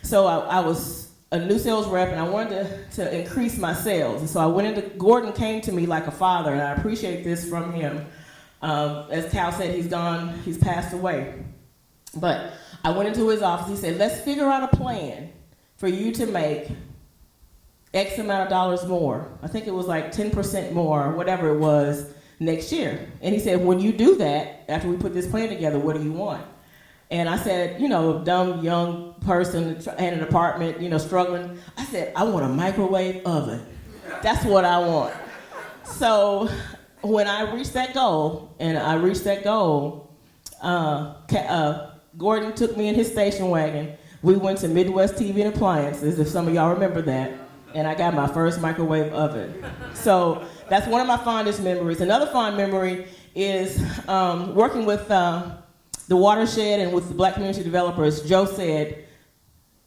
Speaker 10: So I was a new sales rep, and I wanted to increase my sales. And so I went into, Gordon came to me like a father, and I appreciate this from him. As Cal said, he's passed away. But I went into his office, he said, let's figure out a plan for you to make X amount of dollars more. I think it was like 10% more, whatever it was, next year. And he said, when you do that, after we put this plan together, what do you want? And I said, a dumb young person in an apartment, struggling. I said, I want a microwave oven. That's what I want. So when I reached that goal, Gordon took me in his station wagon. We went to Midwest TV and Appliances, if some of y'all remember that, and I got my first microwave oven. So that's one of my fondest memories. Another fond memory is working with the watershed and with the Black community developers. Joe said,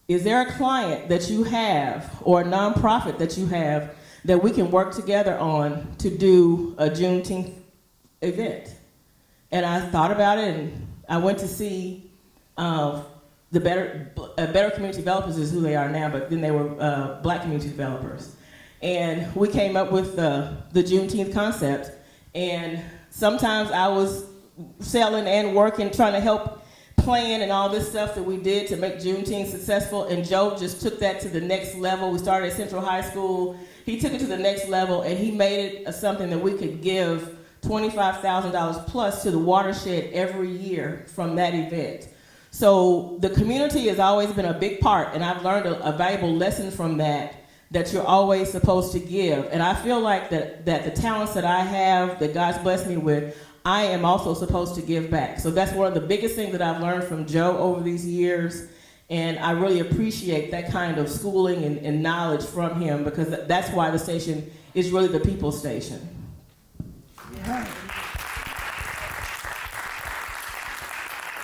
Speaker 10: is there a client that you have or a nonprofit that you have that we can work together on to do a Juneteenth event? And I thought about it, and I went to see the Better Community Developers is who they are now, but then they were Black community developers. And we came up with the Juneteenth concept. And sometimes I was selling and working, trying to help plan and all this stuff that we did to make Juneteenth successful. And Joe just took that to the next level. We started at Central High School. He took it to the next level, and he made it something that we could give $25,000 plus to the watershed every year from that event. So the community has always been a big part, and I've learned a valuable lesson from that you're always supposed to give. And I feel like that the talents that I have, that God's blessed me with, I am also supposed to give back. So that's one of the biggest things that I've learned from Joe over these years. And I really appreciate that kind of schooling and knowledge from him, because that's why the station is really the people's station.
Speaker 1: Yeah.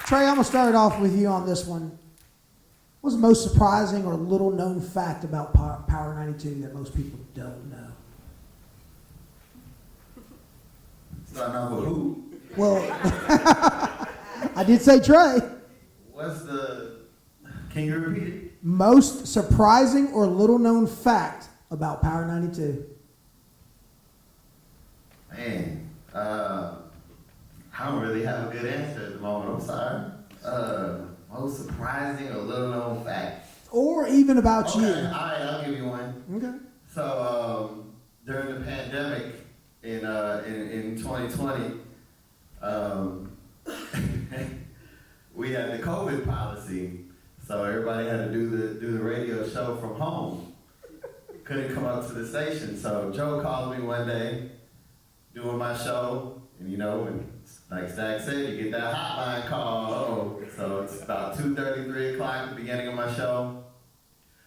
Speaker 1: Trey, I'm going to start off with you on this one. What's the most surprising or little known fact about Power 92 that most people don't know?
Speaker 8: Starting off with who?
Speaker 1: Well, I did say Trey.
Speaker 8: Can you repeat it?
Speaker 1: Most surprising or little known fact about Power 92?
Speaker 8: Man, I don't really have a good answer at the moment. I'm sorry. Most surprising or little known fact?
Speaker 1: Or even about you.
Speaker 8: All right, I'll give you one.
Speaker 1: Okay.
Speaker 8: So during the pandemic in 2020, we had the COVID policy, so everybody had to do the radio show from home. Couldn't come up to the station, so Joe called me one day doing my show, and and like Stack said, you get that hotline call. So it's about 2:30, 3 o'clock, the beginning of my show.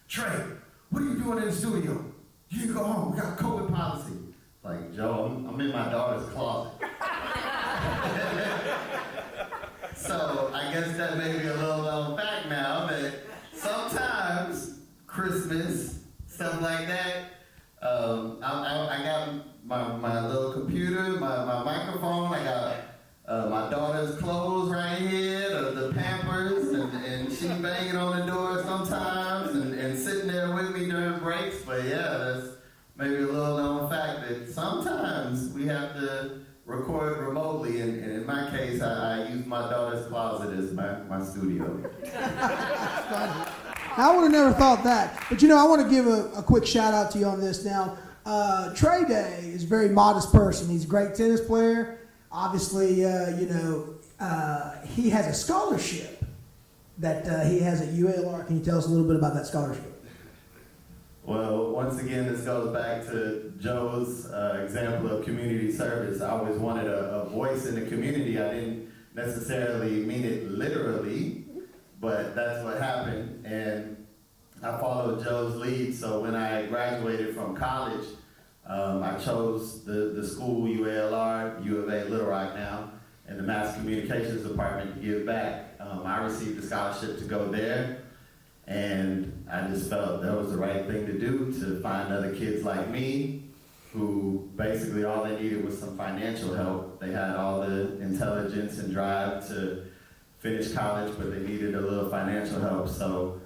Speaker 8: Trey, what are you doing in the studio? You need to go home. We got a COVID policy. Like, Joe, I'm in my daughter's closet. So I guess that may be a little known fact now that sometimes Christmas, stuff like that, I got my little computer, my microphone, I got my daughter's clothes right here, the Pampers, and she banging on the door sometimes and sitting there with me during breaks. But yeah, that's maybe a little known fact that sometimes we have to record remotely, and in my case, I use my daughter's closet as my studio.
Speaker 1: I would have never thought that. But I want to give a quick shout out to you on this now. Trey Day is a very modest person. He's a great tennis player. Obviously, he has a scholarship that he has at UALR. Can you tell us a little bit about that scholarship?
Speaker 8: Well, once again, this goes back to Joe's example of community service. I always wanted a voice in the community. I didn't necessarily mean it literally, but that's what happened. And I followed Joe's lead. So when I graduated from college, I chose the school, UALR, U of A, Little Rock now, and the Mass Communications Department to give back. I received a scholarship to go there. And I just felt that was the right thing to do, to find other kids like me who basically all they needed was some financial help. They had all the intelligence and drive to finish college, but they needed a little financial help. So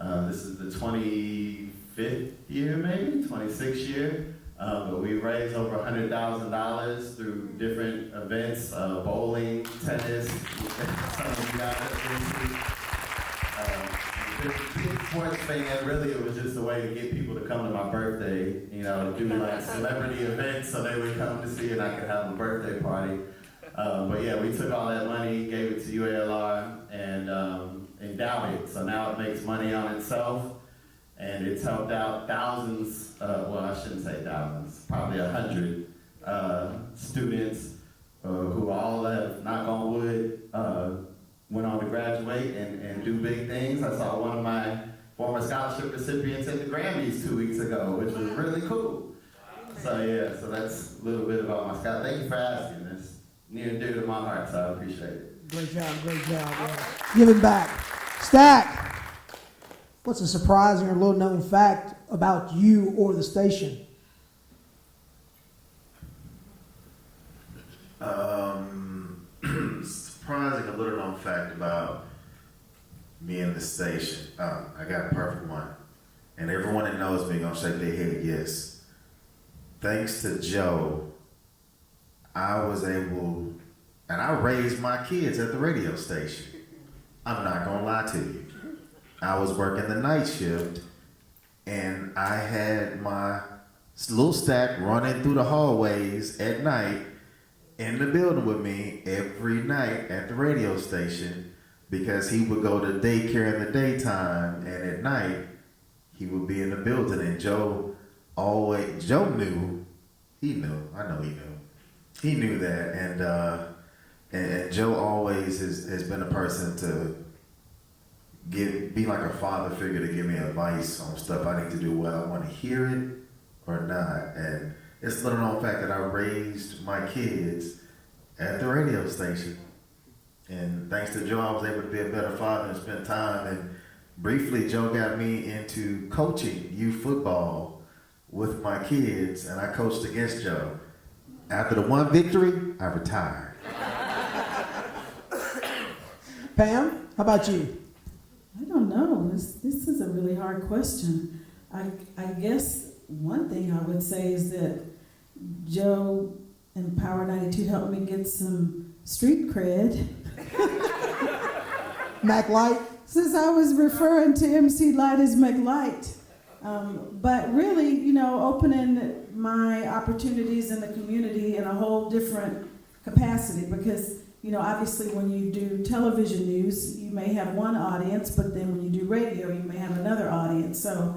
Speaker 8: this is the 25th year, maybe, 26th year. But we raised over $100,000 through different events, bowling, tennis, some of you guys big sports fan, really it was just a way to get people to come to my birthday, to do like celebrity events so they would come to see and I could have a birthday party. But yeah, we took all that money, gave it to UALR and endowed it. So now it makes money on itself and it's helped out thousands, well I shouldn't say thousands, probably 100 students who all have, knock on wood, went on to graduate and do big things. I saw one of my former scholarship recipients at the Grammys 2 weeks ago, which was really cool. So yeah, so that's a little bit about my scholarship. Thank you for asking. That's near and dear to my heart, so I appreciate it.
Speaker 1: Great job, yeah. Giving back. Stack, what's a surprising or little known fact about you or the station?
Speaker 7: Surprising, a little known fact about me and the station. I got a perfect one. And everyone that knows me gonna shake their head yes. Thanks to Joe, I was able, and I raised my kids at the radio station. I'm not gonna lie to you. I was working the night shift, and I had my little stack running through the hallways at night in the building with me every night at the radio station, because he would go to daycare in the daytime, and at night he would be in the building. And Joe knew, I know he knew that, and Joe always has been a person to be like a father figure to give me advice on stuff I need to do, whether I want to hear it or not. And it's a little known fact that I raised my kids at the radio station. And thanks to Joe, I was able to be a better father and spend time. And briefly, Joe got me into coaching youth football with my kids, and I coached against Joe. After the one victory, I retired.
Speaker 1: Pam, how about you?
Speaker 6: I don't know. This is a really hard question. I guess one thing I would say is that Joe and Power92 helped me get some street cred.
Speaker 1: Mac Light?
Speaker 6: Since I was referring to MC Light as McLight. But really, opening my opportunities in the community in a whole different capacity, because obviously when you do television news, you may have one audience, but then when you do radio, you may have another audience. So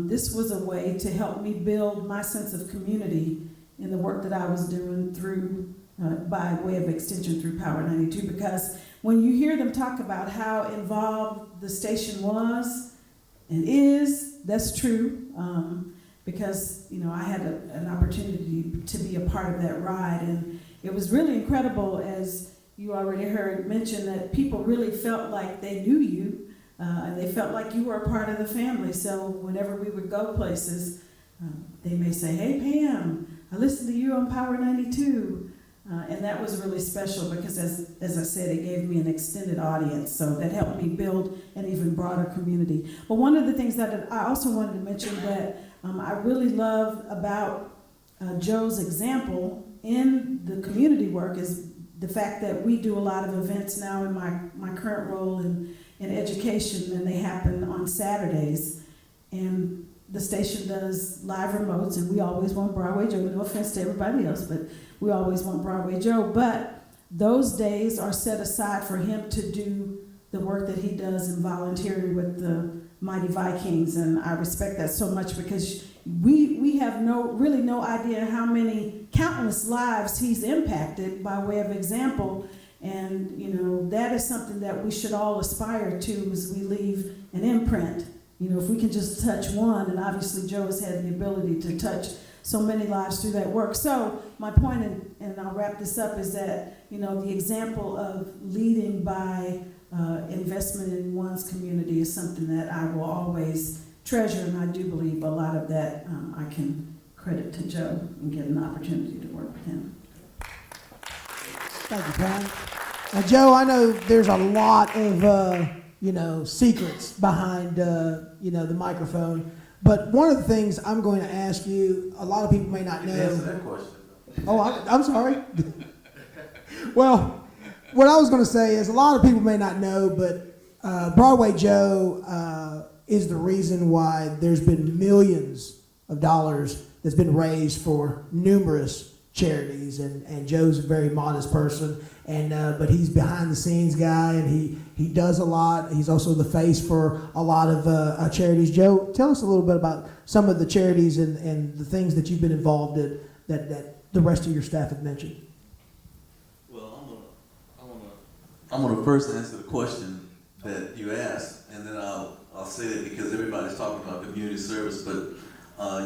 Speaker 6: this was a way to help me build my sense of community in the work that I was doing through, by way of extension through Power92, because when you hear them talk about how involved the station was and is, that's true, because I had an opportunity to be a part of that ride, and it was really incredible, as you already heard mentioned, that people really felt like they knew you, and they felt like you were a part of the family. So whenever we would go places, they may say, "Hey Pam, I listened to you on Power92," and that was really special because, as I said, it gave me an extended audience, so that helped me build an even broader community. But one of the things that I also wanted to mention that I really love about Joe's example in the community work is the fact that we do a lot of events now in my current role in education, and they happen on Saturdays. And the station does live remotes, and we always want Broadway Joe. No offense to everybody else, but we always want Broadway Joe. But those days are set aside for him to do the work that he does in volunteering with the Mighty Vikings, and I respect that so much, because we have really no idea how many countless lives he's impacted by way of example. And that is something that we should all aspire to as we leave an imprint. If we can just touch one, and obviously Joe has had the ability to touch so many lives through that work. So my point, and I'll wrap this up, is that the example of leading by investment in one's community is something that I will always treasure, and I do believe a lot of that I can credit to Joe and get an opportunity to work with him.
Speaker 1: Thank you, Pam. Now, Joe, I know there's a lot of secrets behind the microphone, but one of the things I'm going to ask you, a lot of people may not know.
Speaker 5: Answer that question.
Speaker 1: Oh, I'm sorry. Well, what I was going to say is a lot of people may not know, but Broadway Joe is the reason why there's been millions of dollars that's been raised for numerous charities, and Joe's a very modest person, and but he's behind the scenes guy, and he does a lot. He's also the face for a lot of charities. Joe, tell us a little bit about some of the charities and the things that you've been involved in that the rest of your staff have mentioned.
Speaker 5: Well, I'm gonna first answer the question that you asked, and then I'll say that because everybody's talking about community service, but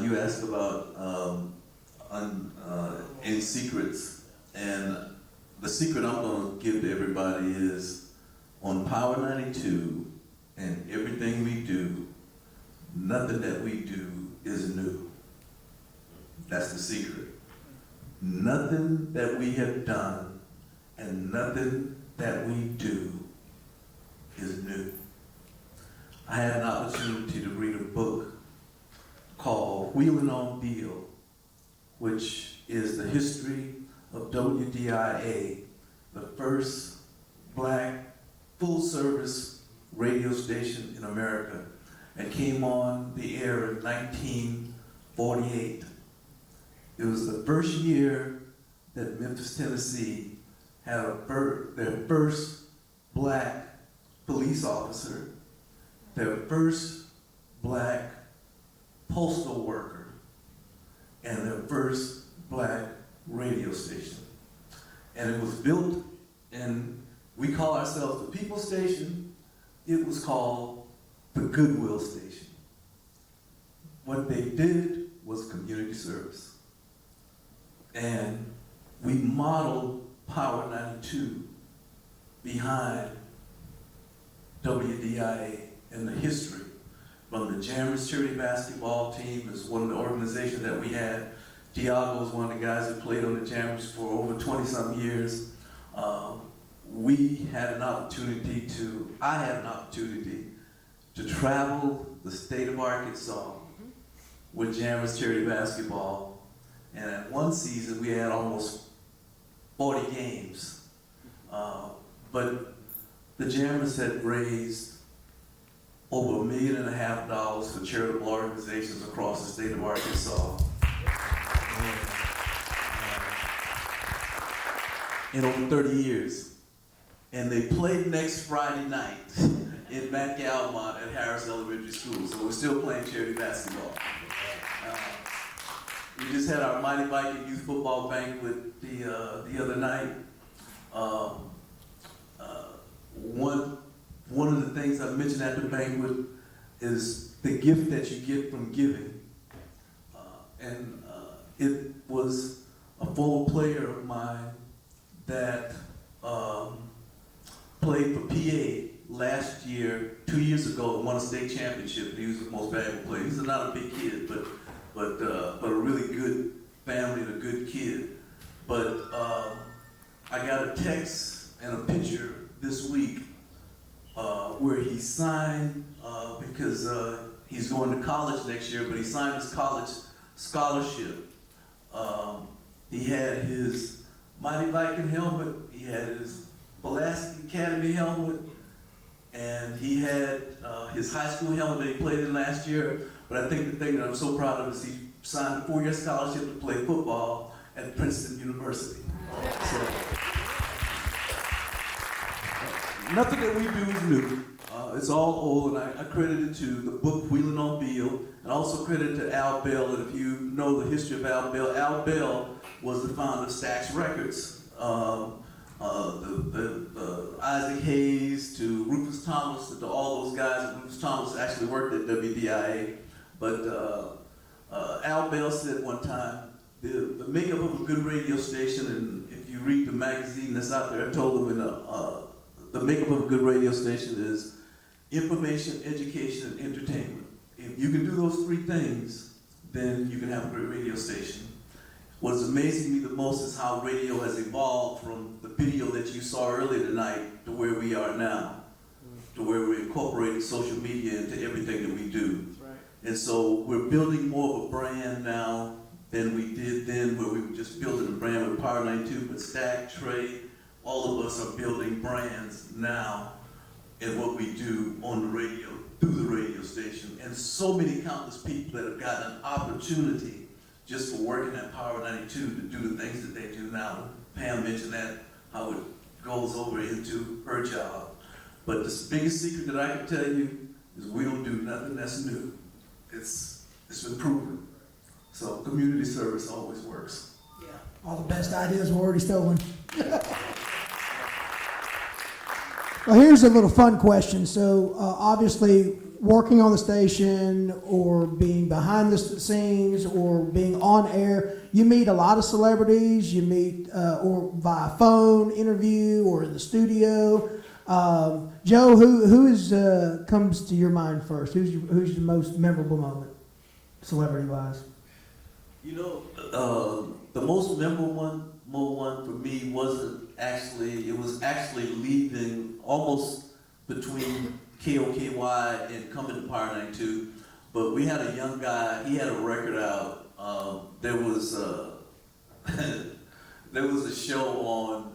Speaker 5: you asked about any secrets, and the secret I'm going to give to everybody is on Power 92 and everything we do, nothing that we do is new. That's the secret. Nothing that we have done and nothing that we do is new. I had an opportunity to read a book called Wheeling on Beale, which is the history of WDIA, the first black full-service radio station in America, and came on the air in 1948. It was the first year that Memphis, Tennessee had their first black police officer, their first black postal worker, and their first black radio station. And it was built, and we call ourselves the People Station. It was called the Goodwill Station. What they did was community service. And we modeled Power 92 behind WDIA and the history. From the Jammers charity basketball team is one of the organizations that we had. Diago was one of the guys that played on the Jammers for over 20-some years. I had an opportunity to travel the state of Arkansas with Jammers charity basketball. And at one season, we had almost 40 games. But the Jammers had raised over $1.5 million for charitable organizations across the state of Arkansas. In over 30 years. And they played next Friday night in Matt Galmont at Harris Elementary School. So we're still playing charity basketball. We just had our Mighty Viking Youth Football banquet the other night. One of the things I mentioned at the banquet is the gift that you get from giving. It was a former player of mine that played for PA last year, 2 years ago, and won a state championship. He was the most valuable player. He's not a big kid, but a really good family and a good kid. But I got a text and a picture this week where he signed, because he's going to college next year, but he signed his college scholarship. He had his Mighty Viking helmet, he had his Pulaski Academy helmet, and he had his high school helmet that he played in last year. But I think the thing that I'm so proud of is he signed a 4-year scholarship to play football at Princeton University. So, nothing that we do is new. It's all old, and I credit it to the book Wheeling on Beale, and also credit it to Al Bell. And if you know the history of Al Bell was the founder of Stax Records. Isaac Hayes to Rufus Thomas, to all those guys. And Rufus Thomas actually worked at WDIA. But Al Bell said one time, the makeup of a good radio station, and if you read the magazine that's out there, I told them the makeup of a good radio station is information, education, and entertainment. If you can do those three things, then you can have a great radio station. What's amazing me the most is how radio has evolved from the video that you saw earlier tonight to where we are now, to where we're incorporating social media into everything that we do. Right. And so we're building more of a brand now than we did then, where we were just building a brand with Power 92, but Stack, Trey, all of us are building brands now in what we do on the radio, through the radio station. And so many countless people that have gotten an opportunity just for working at Power 92 to do the things that they do now. Pam mentioned that, how it goes over into her job. But the biggest secret that I can tell you is we don't do nothing that's new. It's been proven. So community service always works.
Speaker 1: Yeah. All the best ideas were already stolen. Well, here's a little fun question. So obviously, working on the station or being behind the scenes or being on air, you meet a lot of celebrities. You meet or via phone interview or in the studio. Joe, who is comes to your mind first? Who's the most memorable moment, celebrity-wise?
Speaker 5: You know, the most memorable one for me wasn't actually, it was actually leaving almost between KOKY and coming to Power 92. But we had a young guy, he had a record out. There was there was a show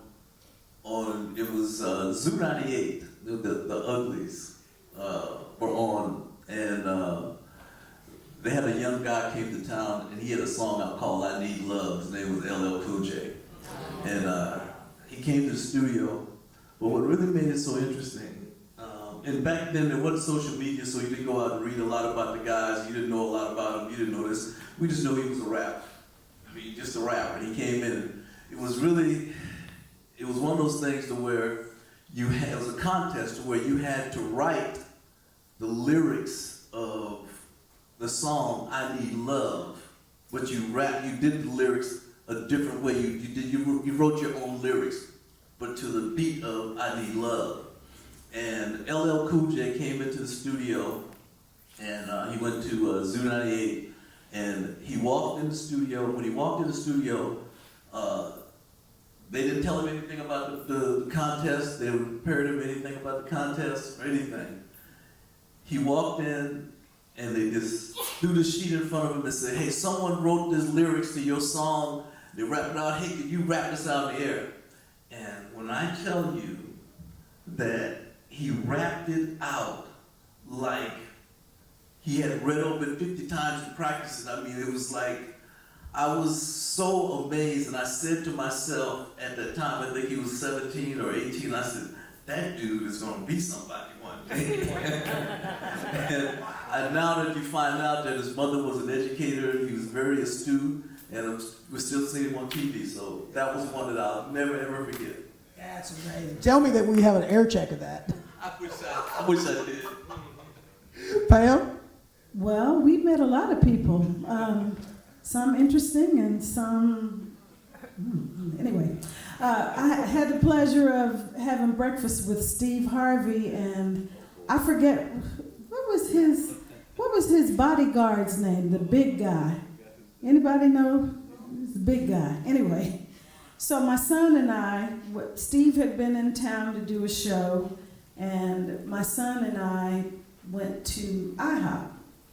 Speaker 5: on it was Zoo 98, the Uglies were on, and they had a young guy came to town, and he had a song out called I Need Love. His name was LL Cool J. And he came to the studio, but what really made it so interesting, and back then there wasn't social media, so you didn't go out and read a lot about the guys, you didn't know a lot about them, you didn't know this. We just knew he was a rapper. I mean, just a rapper. And he came in, it was one of those things to where it was a contest to where you had to write the lyrics of the song I Need Love, but you did the lyrics a different way. You wrote your own lyrics, but to the beat of I Need Love. And LL Cool J came into the studio, and he went to Zoo 98, and he walked in the studio. When he walked in the studio, they didn't tell him anything about the contest. They didn't prepare him anything about the contest or anything. He walked in, and they just threw the sheet in front of him and said, hey, someone wrote these lyrics to your song. They rapped it out. Hey, can you rap this out in the air? And when I tell you that he rapped it out like he had read over it 50 times to practice it, I mean, it was like, I was so amazed, and I said to myself at that time, I think he was 17 or 18, I said, that dude is going to be somebody one day. and now that you find out that his mother was an educator, he was very astute, and we're still seeing him on TV, so that was one that I'll never, ever forget.
Speaker 1: That's amazing. Tell me that we have an air check of that.
Speaker 5: I wish I did.
Speaker 1: Pam?
Speaker 6: Well, we met a lot of people. Some interesting and some, anyway. I had the pleasure of having breakfast with Steve Harvey, and I forget, what was his bodyguard's name, the big guy? Anybody know? He's the big guy. Anyway, so my son and I, Steve had been in town to do a show, and my son and I went to IHOP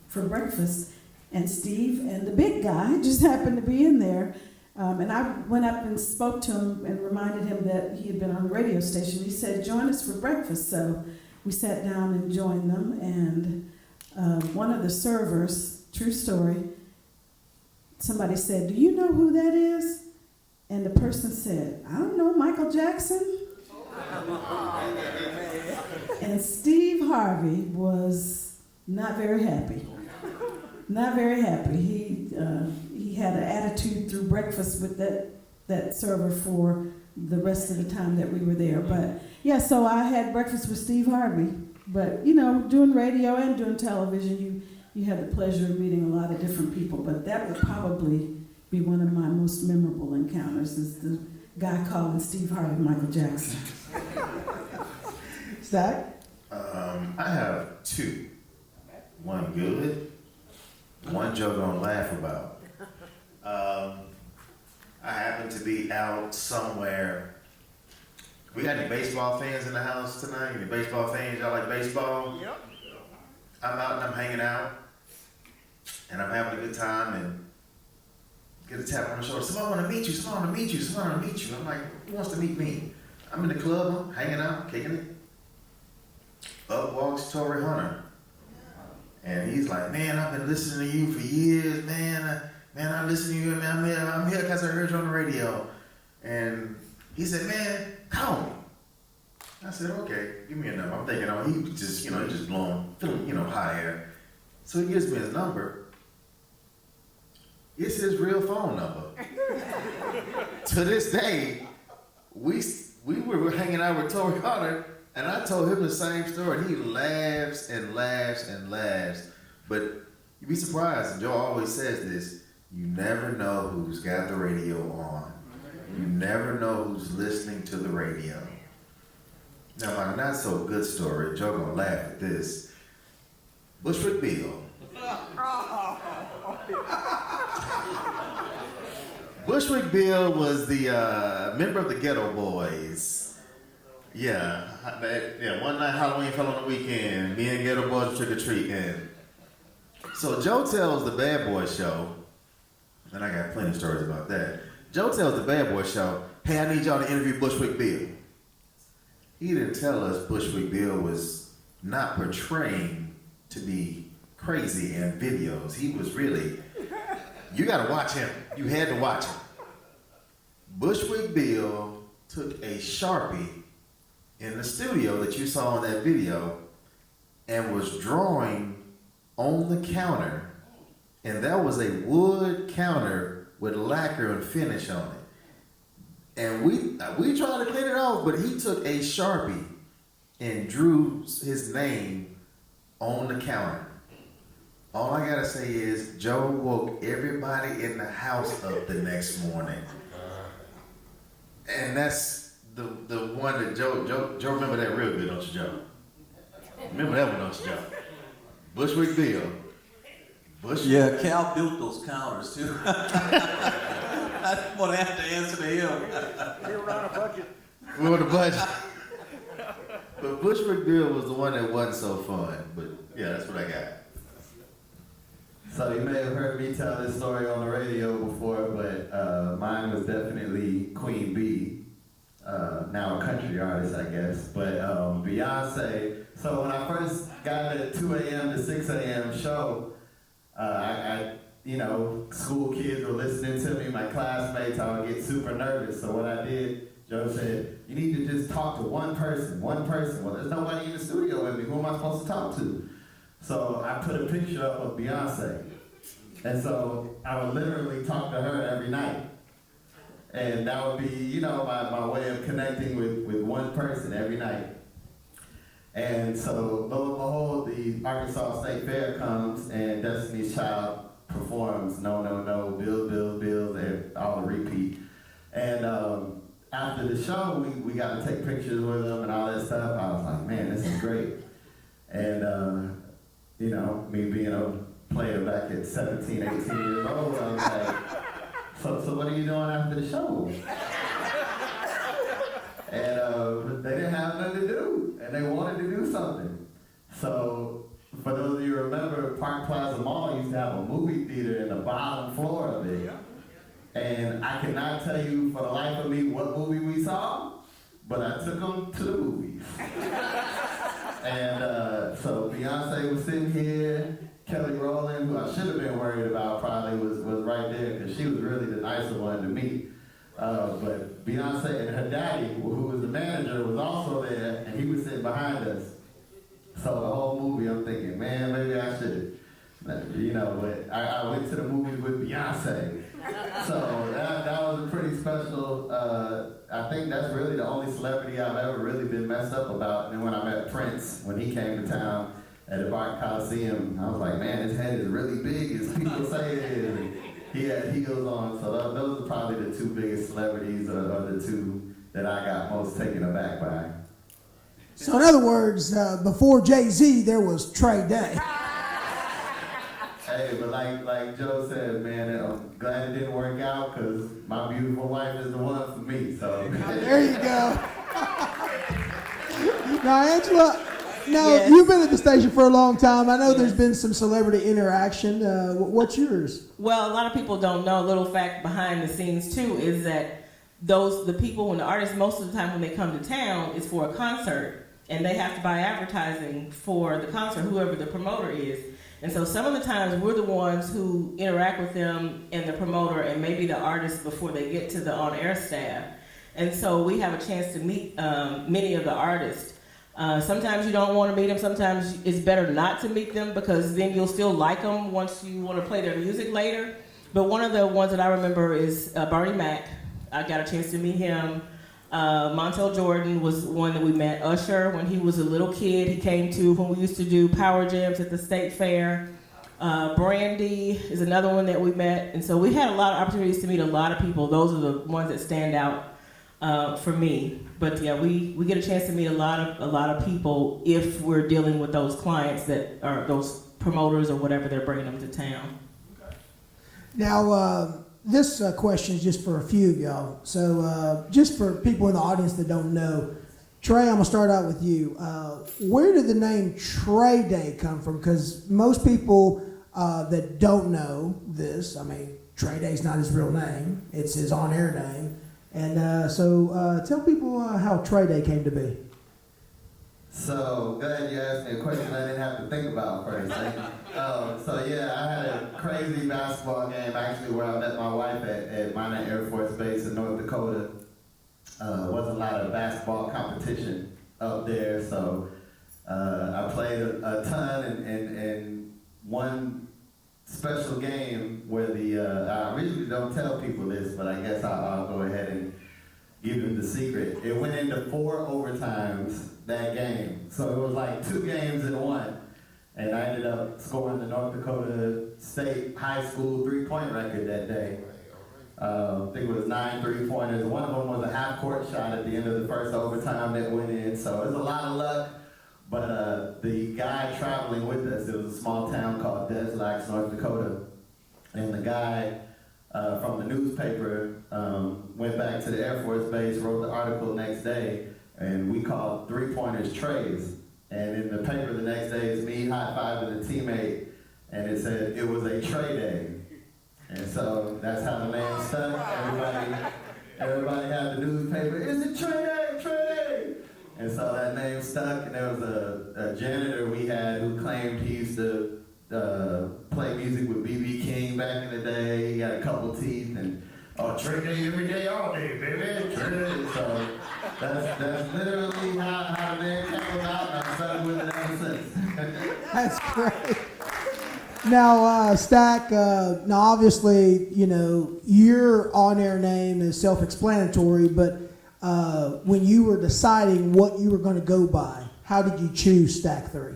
Speaker 6: for breakfast. And Steve and the big guy just happened to be in there. And I went up and spoke to him and reminded him that he had been on the radio station. He said, join us for breakfast. So we sat down and joined them. And one of the servers, true story, somebody said, do you know who that is? And the person said, I don't know, Michael Jackson? And Steve Harvey was not very happy. Not very happy. He had an attitude through breakfast with that server for the rest of the time that we were there. But yeah, so I had breakfast with Steve Harvey. But you know, doing radio and doing television, you had the pleasure of meeting a lot of different people. But that would probably be one of my most memorable encounters, is the guy calling Steve Harvey Michael Jackson.
Speaker 1: Zach?
Speaker 7: I have two. One good, one Joe gonna laugh about. I happen to be out somewhere. We got any baseball fans in the house tonight? Any baseball fans? Y'all like baseball? Yep. I'm out and I'm hanging out, and I'm having a good time, and get a tap on the shoulder. Somebody want to meet you. Somebody want to meet you. Somebody want to meet you. I'm like, who wants to meet me? I'm in the club, I'm hanging out, kicking it. Up walks Torrey Hunter. And he's like, man, I've been listening to you for years, man. I listen to you, man. I'm here because I heard you on the radio. And he said, man, call me. I said, okay, give me a number. I'm thinking, oh, he just, he's just blowing, feeling, hot air. So he gives me his number. It's his real phone number. To this day, we were hanging out with Torrey Hunter And I told him the same story, and he laughs and laughs and laughs. But you'd be surprised, and Joe always says this, you never know who's got the radio on. You never know who's listening to the radio. Now, my not so good story, Joe gonna laugh at this. Bushwick Bill. Bushwick Bill was the member of the Ghetto Boys. Yeah, one night Halloween fell on the weekend, me and Ghetto Boys trick or treating. So Joe tells the Bad Boy Show, and I got plenty of stories about that. Joe tells the Bad Boy Show, hey, I need y'all to interview Bushwick Bill. He didn't tell us Bushwick Bill was not portraying to be crazy in videos. He was really, you gotta watch him. You had to watch him. Bushwick Bill took a Sharpie in the studio that you saw in that video and was drawing on the counter, and that was a wood counter with lacquer and finish on it. And we tried to clean it off, but he took a Sharpie and drew his name on the counter. All I gotta say is Joe woke everybody in the house up the next morning. And that's the one that Joe remember that real good, don't you, Joe? Remember that one, don't you, Joe? Bushwick Bill.
Speaker 5: Yeah, Cal built those counters too. I didn't want to have to answer to him.
Speaker 2: We were on a budget.
Speaker 7: We were on a budget. But Bushwick Bill was the one that wasn't so fun. But yeah, that's what I got.
Speaker 8: So you may have heard me tell this story on the radio before, but mine was definitely Queen Bee. Now a country artist, I guess. But Beyonce. So when I first got the 2 a.m. to 6 a.m. show, school kids were listening to me, my classmates, I would get super nervous. So what I did, Joe said, you need to just talk to one person. Well, there's nobody in the studio with me. Who am I supposed to talk to? So I put a picture up of Beyonce. And so I would literally talk to her every night. And that would be, my way of connecting with one person every night. And so, lo and behold, the Arkansas State Fair comes and Destiny's Child performs No, No, No, Bills, all the repeat. And after the show, we got to take pictures with them and all that stuff. I was like, man, this is great. And, me being a player back at 17, 18 years old, I was like, so what are you doing after the show? And they didn't have nothing to do, and they wanted to do something. So, for those of you who remember, Park Plaza Mall used to have a movie theater in the bottom floor of it. And I cannot tell you for the life of me what movie we saw, but I took them to the movies. And so Beyonce was sitting here, Kelly Rowland, who I should have been worried about probably was right there, because she was really the nicer one to meet. But Beyonce and her daddy, who was the manager, was also there, and he was sitting behind us. So the whole movie, I'm thinking, man, maybe I should, but I went to the movies with Beyonce. So that was a pretty special, I think that's really the only celebrity I've ever really been messed up about. And then when I met Prince, when he came to town at the Art Coliseum, I was like, man, his head is really big as people say it is. And he had heels on, so those are probably the two biggest celebrities, or the two that I got most taken aback by.
Speaker 1: So in other words, before Jay-Z, there was Trey Day.
Speaker 8: Hey, but like Joe said, man, I'm glad it didn't work out, because my beautiful wife is the one for me, so.
Speaker 1: There you go. Now, Angela,
Speaker 10: Yes.
Speaker 1: you've been at the station for a long time. I know there's been some celebrity interaction. What's yours?
Speaker 10: Well, a lot of people don't know. A little fact behind the scenes too is that the people, when the artists, most of the time when they come to town, is for a concert, and they have to buy advertising for the concert, whoever the promoter is. And so some of the times we're the ones who interact with them and the promoter and maybe the artist before they get to the on-air staff. And so we have a chance to meet many of the artists. Sometimes you don't want to meet them. Sometimes it's better not to meet them, because then you'll still like them once you want to play their music later. But one of the ones that I remember is Bernie Mac. I got a chance to meet him. Montel Jordan was one that we met. Usher, when he was a little kid, he came to when we used to do power jams at the state fair. Brandy is another one that we met. And so we had a lot of opportunities to meet a lot of people. Those are the ones that stand out for me. But yeah, we get a chance to meet a lot of people if we're dealing with those clients that are those promoters or whatever they're bringing them to town.
Speaker 1: Now, this question is just for a few of y'all. So just for people in the audience that don't know, Trey, I'm going to start out with you. Where did the name Trey Day come from? Because most people that don't know this, I mean, Trey Day's not his real name. It's his on-air name. And so tell people how Trey Day came to be.
Speaker 8: So, glad you asked me a question I didn't have to think about first. So yeah, I had a crazy basketball game actually where I met my wife at Minot Air Force Base in North Dakota. Wasn't a lot of basketball competition up there, so I played a ton and one special game where I usually don't tell people this, but I guess I'll go ahead and give them the secret. It went into 4 overtimes that game. So it was like 2 games in one. And I ended up scoring the North Dakota State High School 3-point record that day. I think it was 9 3-pointers. One of them was a half-court shot at the end of the first overtime that went in. So it was a lot of luck. But the guy traveling with us, it was a small town called Deslax, North Dakota. And the guy from the newspaper went back to the Air Force Base, wrote the article next day, and we called 3-pointers trays. And in the paper the next day, it's me high-fiving a teammate, and it said it was a Trey Day. And so that's how the name stuck. Everybody had the newspaper, it's a Trey Day, Trey Day! And so that name stuck, and there was a janitor we had who claimed he used to play music with B.B. King back in the day. He had a couple teeth, and Trey Day every day, all day, baby, Trey Day. So that's literally how the name came about, and I've stuck with it ever since.
Speaker 1: That's great. Now, Stack, now obviously, you know, your on-air name is self-explanatory, but when you were deciding what you were going to go by, how did you choose Stack 3?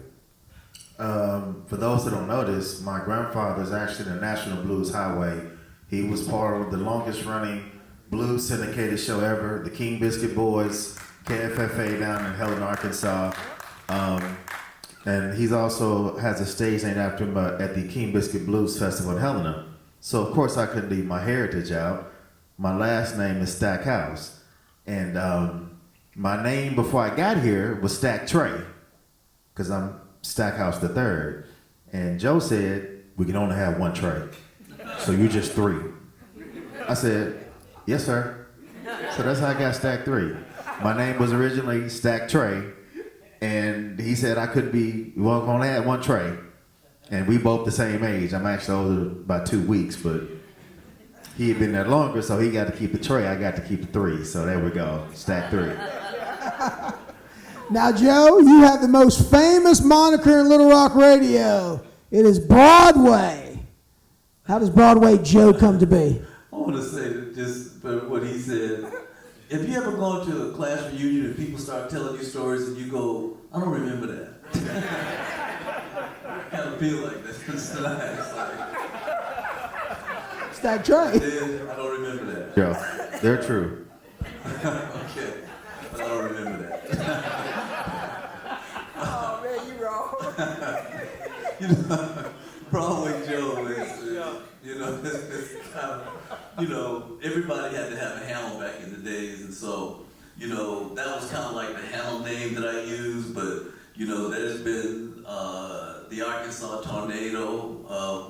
Speaker 7: For those that don't know this, my grandfather is actually the National Blues Highway. He was part of the longest running blues syndicated show ever, the King Biscuit Boys, KFFA down in Helena, Arkansas. And he's also has a stage named after him at the King Biscuit Blues Festival in Helena. So of course I couldn't leave my heritage out. My last name is Stackhouse. And my name before I got here was Stack Trey, because I'm Stackhouse the third. And Joe said, we can only have 1 Trey. So you're just 3. I said, yes, sir. So that's how I got Stack 3. My name was originally Stack Trey. And he said I could be, we only had 1 Trey. And we both the same age. I'm actually older by 2 weeks, but he had been there longer, so he got to keep the Trey. I got to keep the 3. So there we go, Stack 3.
Speaker 1: Now, Joe, you have the most famous moniker in Little Rock radio. It is Broadway. How does Broadway Joe come to be?
Speaker 5: I want to say that just for what he said. If you ever go to a class reunion and people start telling you stories and you go, I don't remember that. I kind of feel like that. It's like,
Speaker 1: Stack Trey.
Speaker 5: I don't remember that.
Speaker 7: Joe, they're true.
Speaker 5: Okay, but I don't remember that.
Speaker 11: Oh man, you wrong.
Speaker 5: You know, Broadway Joe is, you know, it's kind of, you know, everybody had to have a handle back in the days, and so, you know, that was kind of like the handle name that I used, but, you know, there's been the Arkansas Tornado,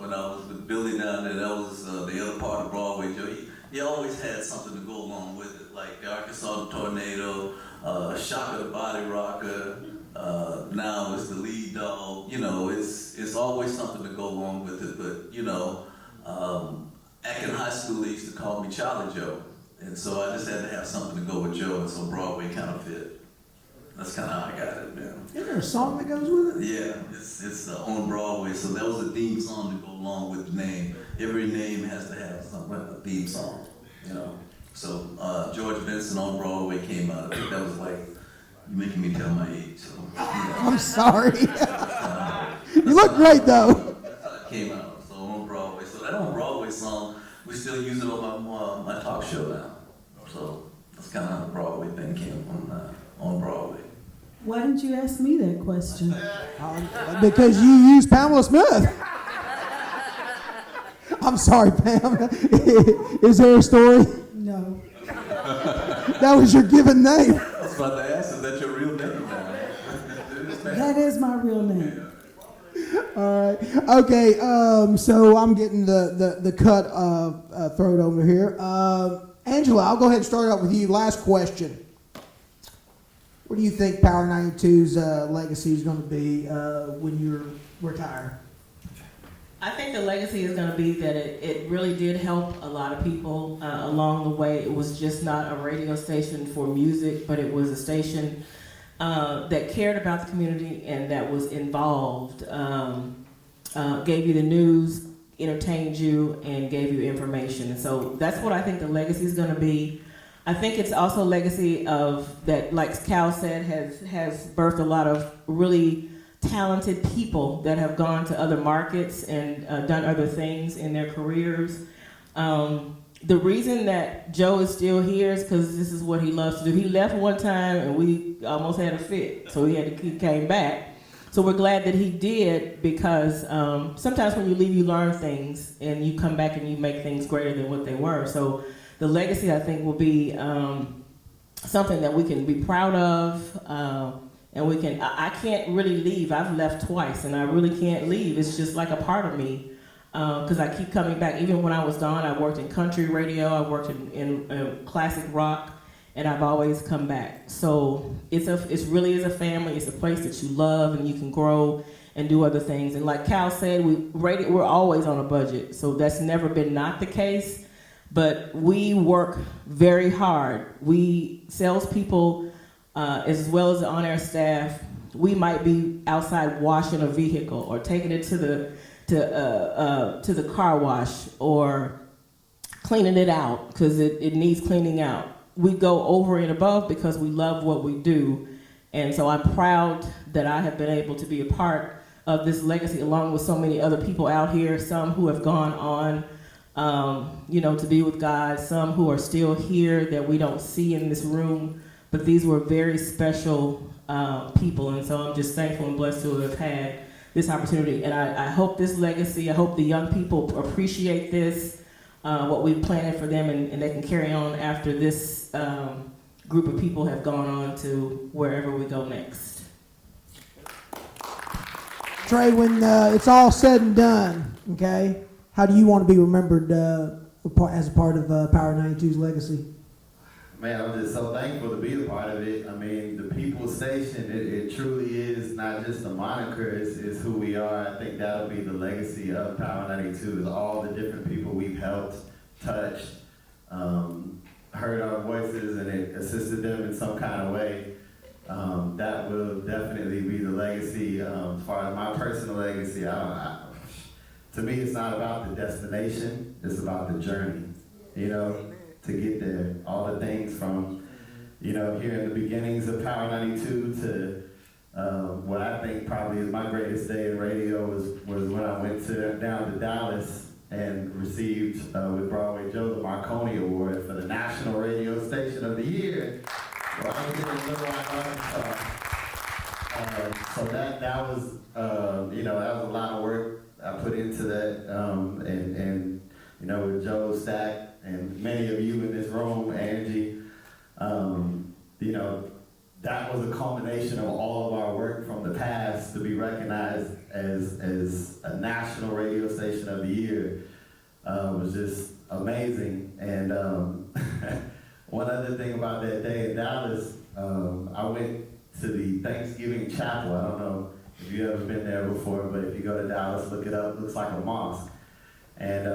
Speaker 5: when I was with Billy down there, that was the other part of Broadway Joe. He always had something to go along with it, like the Arkansas Tornado, Shaka the Body Rocker, now it's the Lead Dog. You know, it's always something to go along with it, but, you know, back in high school, they used to call me Charlie Joe, and so I just had to have something to go with Joe, and so Broadway kind of fit. That's kind of how I got it, man.
Speaker 1: Isn't there a song that goes with it?
Speaker 5: Yeah, it's on Broadway, so that was a theme song to go along with the name. Every name has to have a theme song, you know. So George Benson on Broadway came out. I think that was like, you're making me tell my age. So,
Speaker 1: I'm sorry. You look great though.
Speaker 5: Came out, so on Broadway. So that on Broadway song, we still use it on my talk show now. So that's kind of how the Broadway thing came on Broadway.
Speaker 6: Why didn't you ask me that question?
Speaker 1: Because you use Pamela Smith. I'm sorry, Pam. Is there a story?
Speaker 6: No.
Speaker 1: That was your given name.
Speaker 5: I was about to ask, is that your real name now?
Speaker 6: That is my real name.
Speaker 1: All right. Okay. So I'm getting the cut throat over here. Angela, I'll go ahead and start out with you. Last question. What do you think Power 92's legacy is going to be when you're retired?
Speaker 10: I think the legacy is going to be that it really did help a lot of people along the way. It was just not a radio station for music, but it was a station that cared about the community and that was involved, gave you the news, entertained you, and gave you information. And so that's what I think the legacy is going to be. I think it's also a legacy of that, like Cal said, has birthed a lot of really talented people that have gone to other markets and done other things in their careers. The reason that Joe is still here is because this is what he loves to do. He left one time and we almost had a fit, so he came back. So we're glad that he did, because sometimes when you leave, you learn things and you come back and you make things greater than what they were. So the legacy, I think, will be something that we can be proud of. And we can, I can't really leave. I've left twice and I really can't leave. It's just like a part of me, because I keep coming back. Even when I was gone, I worked in country radio, I worked in classic rock, and I've always come back. So it really is a family. It's a place that you love and you can grow and do other things. And like Cal said, we're always on a budget. So that's never been not the case, but we work very hard. We salespeople, as well as the on-air staff, we might be outside washing a vehicle or taking it to the car wash or cleaning it out because it needs cleaning out. We go over and above because we love what we do. And so I'm proud that I have been able to be a part of this legacy along with so many other people out here, some who have gone on, to be with God, some who are still here that we don't see in this room. But these were very special people, and so I'm just thankful and blessed to have had this opportunity. And I hope this legacy, I hope the young people appreciate this, what we've planted for them, and they can carry on after this group of people have gone on to wherever we go next.
Speaker 1: Trey, when it's all said and done, okay, how do you want to be remembered as a part of Power 92's legacy?
Speaker 8: Man, I'm just so thankful to be a part of it. I mean, the People's Station, it truly is not just a moniker, it's who we are. I think that'll be the legacy of Power 92, is all the different people we've helped, touched, heard our voices, and it assisted them in some kind of way. That will definitely be the legacy. As far as my personal legacy, to me, it's not about the destination, it's about the journey, to get there. All the things from, here in the beginnings of Power 92 to what I think probably is my greatest day in radio was when I went down to Dallas and received with Broadway Joe the Marconi Award for the National Radio Station of the Year. Well, I was in Little Rock, Arkansas. So that was, that was a lot of work I put into that, and with Joe Stack, and many of you in this room, Angie, that was a culmination of all of our work from the past to be recognized as a national radio station of the year was just amazing. And one other thing about that day in Dallas, I went to the Thanksgiving Chapel. I don't know if you've ever been there before, but if you go to Dallas, look it up. It looks like a mosque. And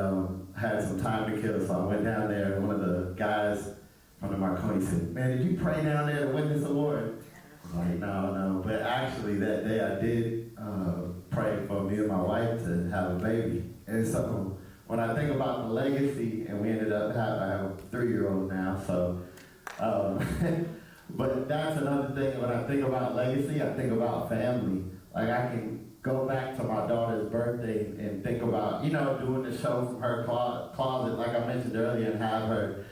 Speaker 8: had some time to kill, so I went down there, and one of the guys from the Marconi said, "Man, did you pray down there to win this award?" I was like, no. But actually, that day I did pray for me and my wife to have a baby. And so when I think about the legacy, and we ended up having, I have a 3-year-old now, so, but that's another thing. When I think about legacy, I think about family. Like, I can go back to my daughter's birthday and think about, you know, doing the show from her closet, like I mentioned earlier, and have her,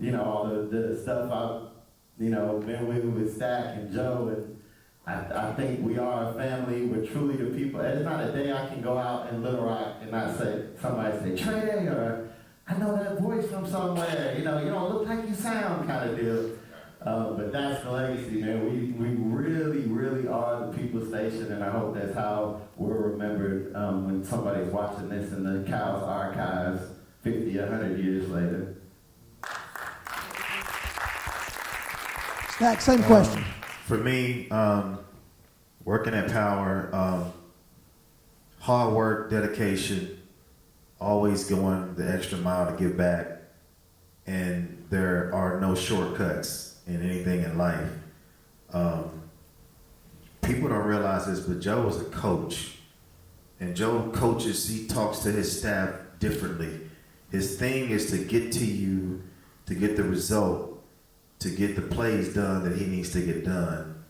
Speaker 8: you know, all the stuff I've, you know, been with Stack and Joe, and I think we are a family. We're truly the people. There's not a day I can go out in Little Rock and not say, somebody say, Trey, or I know that voice from somewhere, you know, you don't look like you sound kind of deal. But that's the legacy, man. We really, really are the people station, and I hope that's how we're remembered when somebody's watching this in the Cows archives 50, 100 years later.
Speaker 1: Stack, same question.
Speaker 7: For me, working at Power, hard work, dedication, always going the extra mile to give back, and there are no shortcuts in anything in life. People don't realize this, but Joe is a coach, and Joe coaches, he talks to his staff differently. His thing is to get to you, to get the result, to get the plays done that he needs to get done.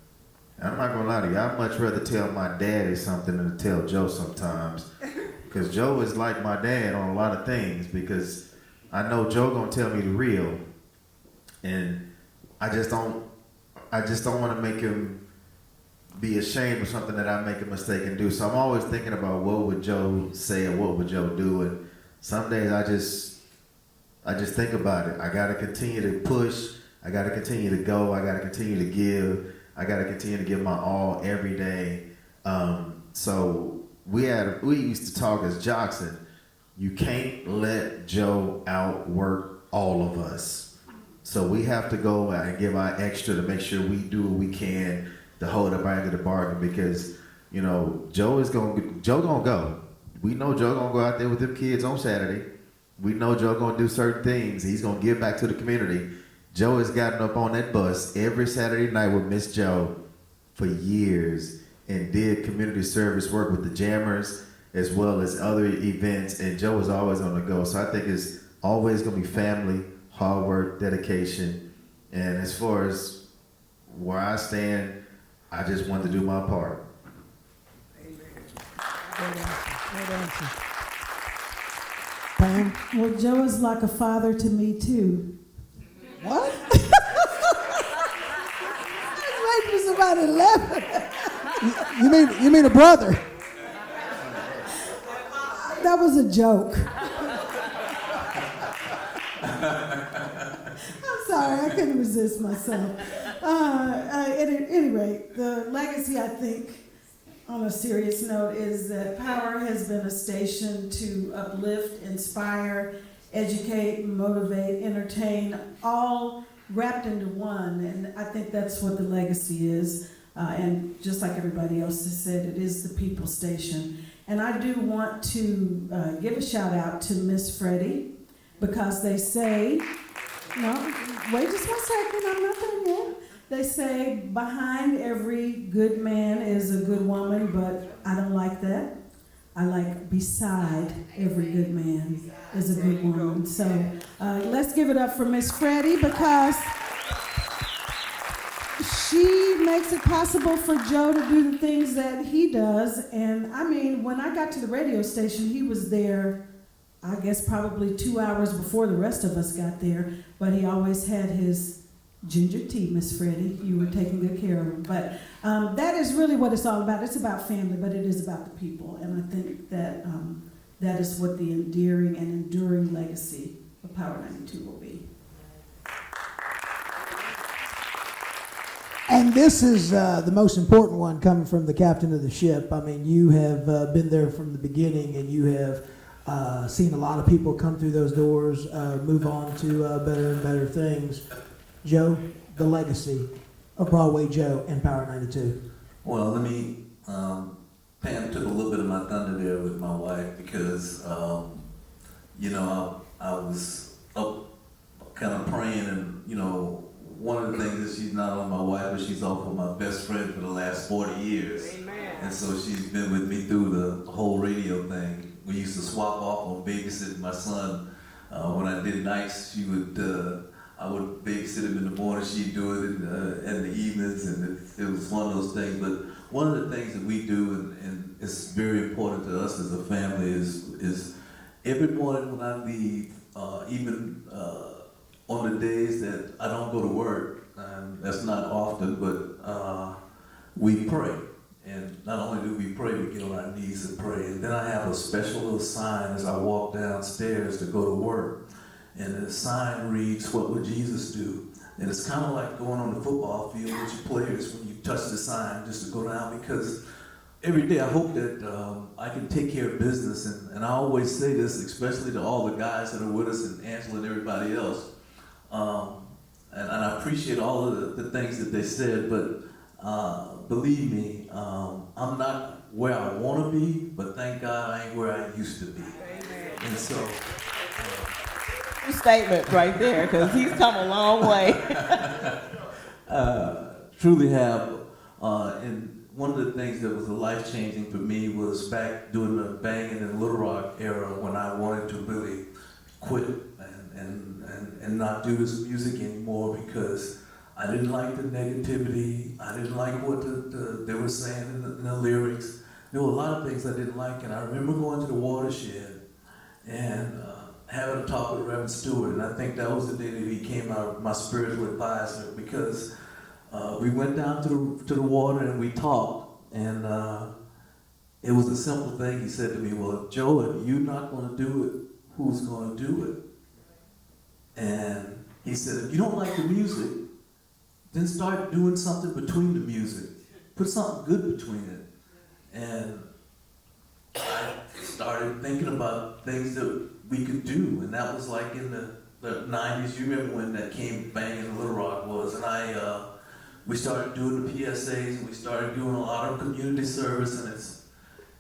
Speaker 7: I'm not gonna lie to you, I'd much rather tell my daddy something than to tell Joe sometimes. Because Joe is like my dad on a lot of things, because I know Joe gonna tell me the real. And I just don't want to make him be ashamed of something that I make a mistake and do. So I'm always thinking about what would Joe say or what would Joe do. And some days I just think about it. I gotta continue to push. I got to continue to go. I got to continue to give. I got to continue to give my all every day. So we used to talk as jocks, and you can't let Joe outwork all of us. So we have to go out and give our extra to make sure we do what we can to hold up our end of the bargain, because, you know, Joe gonna go. We know Joe gonna go out there with them kids on Saturday. We know Joe gonna do certain things. He's gonna give back to the community. Joe has gotten up on that bus every Saturday night with Miss Joe for years and did community service work with the Jammers as well as other events, and Joe is always on the go. So I think it's always going to be family, hard work, dedication, and as far as where I stand, I just want to do my part.
Speaker 1: Good answer. Pam?
Speaker 6: Well, Joe is like a father to me, too.
Speaker 1: What? I was waiting for somebody to laugh. You mean a brother?
Speaker 6: That was a joke. I'm sorry, I couldn't resist myself. At any rate, the legacy, I think, on a serious note, is that Power has been a station to uplift, inspire, educate, motivate, entertain, all wrapped into one. And I think that's what the legacy is. And just like everybody else has said, it is the people station. And I do want to give a shout out to Miss Freddie, because they say, no, wait just 1 second, I'm not done yet. They say behind every good man is a good woman, but I don't like that. I like beside every good man is a good woman. So let's give it up for Miss Freddie, because she makes it possible for Joe to do the things that he does. And I mean, when I got to the radio station, he was there, I guess probably 2 hours before the rest of us got there, but he always had his ginger tea, Miss Freddie. You were taking good care of him. But that is really what it's all about. It's about family, but it is about the people. And I think that that is what the endearing and enduring legacy of Power 92 will be.
Speaker 1: And this is the most important one, coming from the captain of the ship. I mean, you have been there from the beginning, and you have seen a lot of people come through those doors, move on to better and better things. Joe, the legacy of Broadway Joe and Power 92.
Speaker 5: Well, let me, Pam took a little bit of my thunder there with my wife, because, you know, I was up kind of praying, and, you know, one of the things is she's not only my wife, but she's also my best friend for the last 40 years.
Speaker 11: Amen.
Speaker 5: And so she's been with me through the whole radio thing. We used to swap off on babysitting my son. When I did nights, I would babysit him in the morning, she'd do it in the evenings, and it was one of those things. But one of the things that we do, and it's very important to us as a family, is every morning when I leave, even on the days that I don't go to work, that's not often, but we pray. And not only do we pray, we get on our knees and pray. And then I have a special little sign as I walk downstairs to go to work. And the sign reads, "What would Jesus do?" And it's kind of like going on the football field with your players when you touch the sign just to go down, because every day I hope that I can take care of business. And I always say this, especially to all the guys that are with us and Angela and everybody else. And I appreciate all of the things that they said, but believe me, I'm not where I want to be, but thank God I ain't where I used to be.
Speaker 11: Amen.
Speaker 5: And so...
Speaker 10: Statement right there, because he's come a long way.
Speaker 5: Truly have. And one of the things that was life-changing for me was back during the banging in Little Rock era, when I wanted to really quit and not do this music anymore, because I didn't like the negativity. I didn't like what they were saying in the lyrics. There were a lot of things I didn't like, and I remember going to the Watershed and having a talk with Reverend Stewart, and I think that was the day that he came out, my spiritual advisor, because we went down to the water and we talked, and it was a simple thing. He said to me, "Well, Joe, if you're not going to do it, who's going to do it?" And he said, "If you don't like the music, then start doing something between the music. Put something good between it." And I started thinking about things that we could do, and that was like in the 90s. You remember when that came banging in Little Rock was, and we started doing the PSAs, and we started doing a lot of community service, and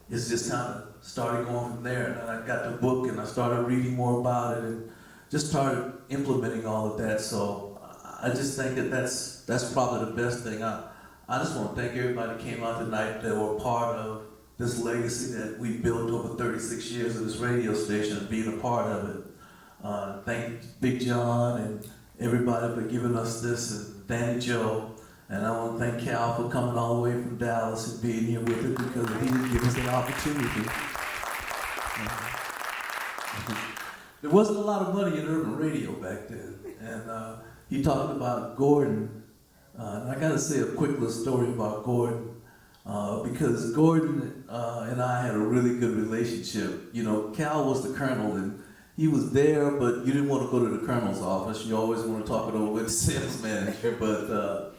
Speaker 5: it's just kind of started going from there. And then I got the book, and I started reading more about it, and just started implementing all of that. So I just think that that's probably the best thing. I just want to thank everybody that came out tonight that were part of this legacy that we built over 36 years of this radio station and being a part of it. Thank Big John and everybody for giving us this, and Danny Joe. And I want to thank Cal for coming all the way from Dallas and being here with us, because he didn't give us an opportunity. There wasn't a lot of money in urban radio back then. And he talked about Gordon. And I got to say a quick little story about Gordon. Because Gordon and I had a really good relationship. You know, Cal was the colonel, and he was there, but you didn't want to go to the colonel's office. You always want to talk it over with the sales manager. But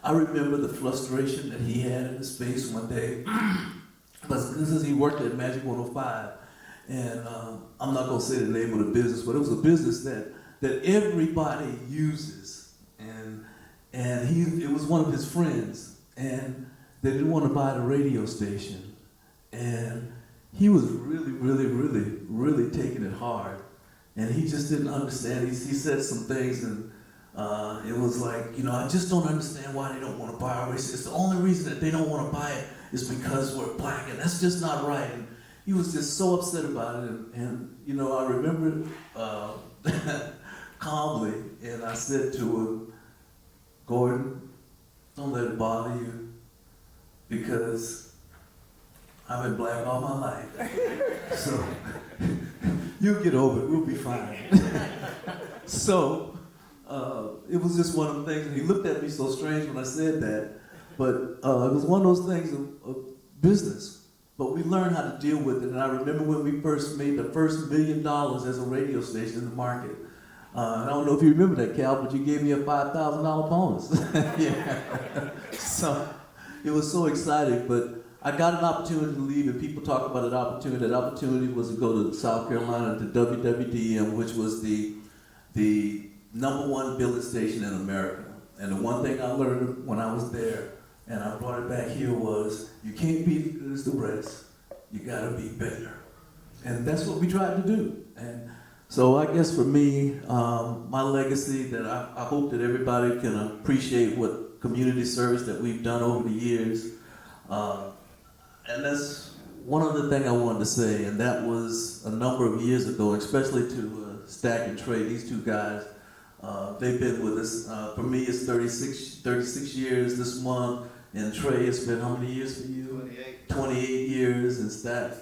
Speaker 5: I remember the frustration that he had in his face one day. But this is, he worked at Magic 105, and I'm not going to say the name of the business, but it was a business that everybody uses, and it was one of his friends, and they didn't want to buy the radio station, and he was really, really, really, really taking it hard, and he just didn't understand. He said some things, and it was like, you know, I just don't understand why they don't want to buy our radio station. It's the only reason that they don't want to buy it is because we're black, and that's just not right. And he was just so upset about it, and you know, I remember calmly, and I said to him, "Gordon, don't let it bother you, because I've been black all my life. So you'll get over it, we'll be fine." So it was just one of the things, and he looked at me so strange when I said that, but it was one of those things of business. But we learned how to deal with it, and I remember when we first made the first $1 million as a radio station in the market. I don't know if you remember that, Cal, but you gave me a $5,000 bonus. Yeah. So it was so exciting, but I got an opportunity to leave, and people talk about that opportunity. That opportunity was to go to South Carolina to WWDM, which was the #1 billing station in America. And the one thing I learned when I was there, and I brought it back here, was you can't be as good as the rest. You gotta be better. And that's what we tried to do. And so I guess for me, my legacy, that I hope that everybody can appreciate what community service that we've done over the years. And that's one other thing I wanted to say, and that was a number of years ago, especially to Stack and Trey, these two guys. They've been with us. For me, it's 36 years this month, and Trey, it's been how many years for you? 28 years, and Stack,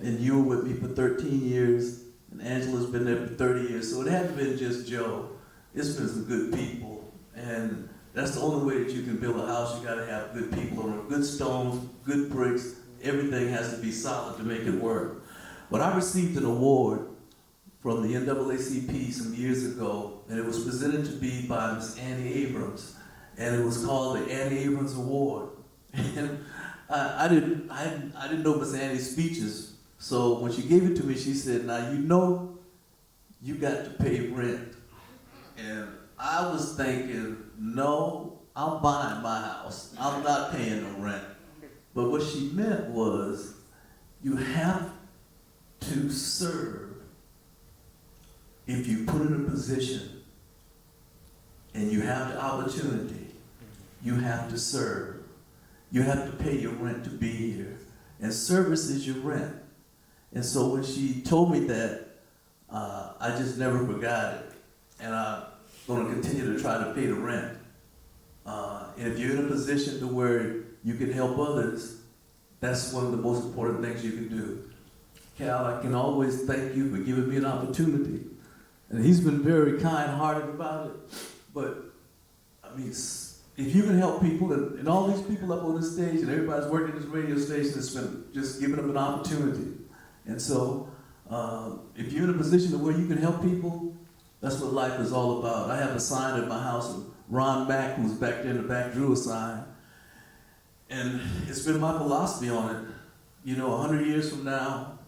Speaker 5: and you were with me for 13 years, and Angela's been there for 30 years. So it hasn't been just Joe. It's been some good people, and that's the only way that you can build a house. You got to have good people on it, good stones, good bricks. Everything has to be solid to make it work. But I received an award from the NAACP some years ago, and it was presented to me by Miss Annie Abrams, and it was called the Annie Abrams Award. And I didn't know Miss Annie's speeches, so when she gave it to me, she said, "Now you know you got to pay rent." And I was thinking, no, I'm buying my house. I'm not paying no rent. But what she meant was, you have to serve. If you put in a position and you have the opportunity, you have to serve. You have to pay your rent to be here. And service is your rent. And so when she told me that, I just never forgot it. And I'm going to continue to try to pay the rent. And if you're in a position to where you can help others, that's one of the most important things you can do. Cal, I can always thank you for giving me an opportunity. And he's been very kind-hearted about it. But, I mean, if you can help people, and all these people up on this stage, and everybody's working this radio station, it's been just giving them an opportunity. And so, if you're in a position where you can help people, that's what life is all about. I have a sign at my house of Ron Mack, who's back there in the back, drew a sign. And it's been my philosophy on it. You know, 100 years from now,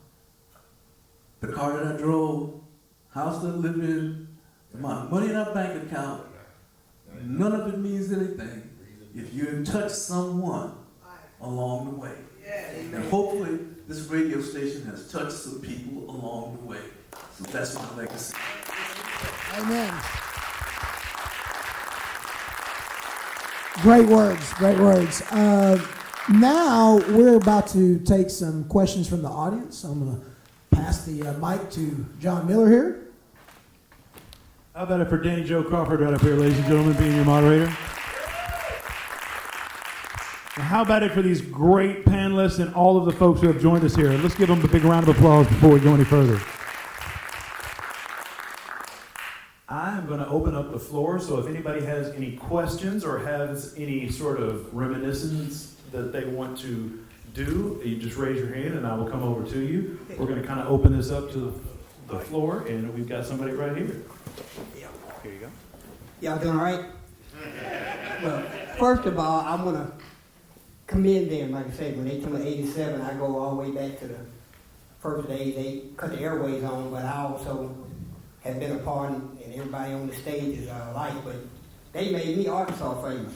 Speaker 5: the car that I drove, house that I live in, my money in our bank account, none of it means anything if you touch someone along the way. And hopefully, this radio station has touched some people along the way. So that's my legacy.
Speaker 1: Amen. Great words, great words. Now we're about to take some questions from the audience. I'm going to pass the mic to John Miller here.
Speaker 2: How about it for Danny Joe Crawford right up here, ladies and gentlemen, being your moderator? And how about it for these great panelists and all of the folks who have joined us here? Let's give them a big round of applause before we go any further. I'm going to open up the floor, so if anybody has any questions or has any sort of reminiscence that they want to do, you just raise your hand and I will come over to you. We're going to kind of open this up to the floor, and we've got somebody right here. Here you go.
Speaker 11: Y'all doing all right? Well, first of all, I want to commend them. Like I said, when they told me 87, I go all the way back to the first day they cut the airways on, but I also have been a part, and everybody on the stage is alike, but they made me Arkansas famous.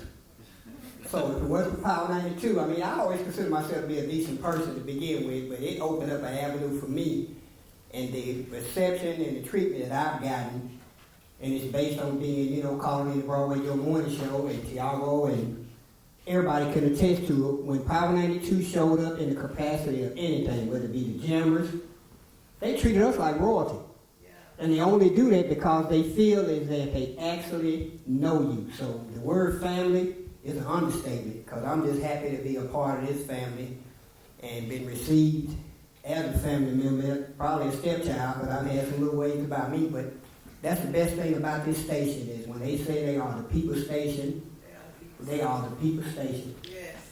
Speaker 11: So if it wasn't for Power 92, I mean, I always consider myself to be a decent person to begin with, but it opened up an avenue for me, and the reception and the treatment that I've gotten, and it's based on being, you know, calling in the Broadway Joe Morning Show and Tiago, and everybody can attest to it. When Power 92 showed up in the capacity of anything, whether it be the jammers, they treated us like royalty. And they only do that because they feel as if they actually know you. So the word family is an understatement, because I'm just happy to be a part of this family and been received as a family member, probably a stepchild, but I've had some little ways about me. But that's the best thing about this station is when they say they are the people station, they are the people station.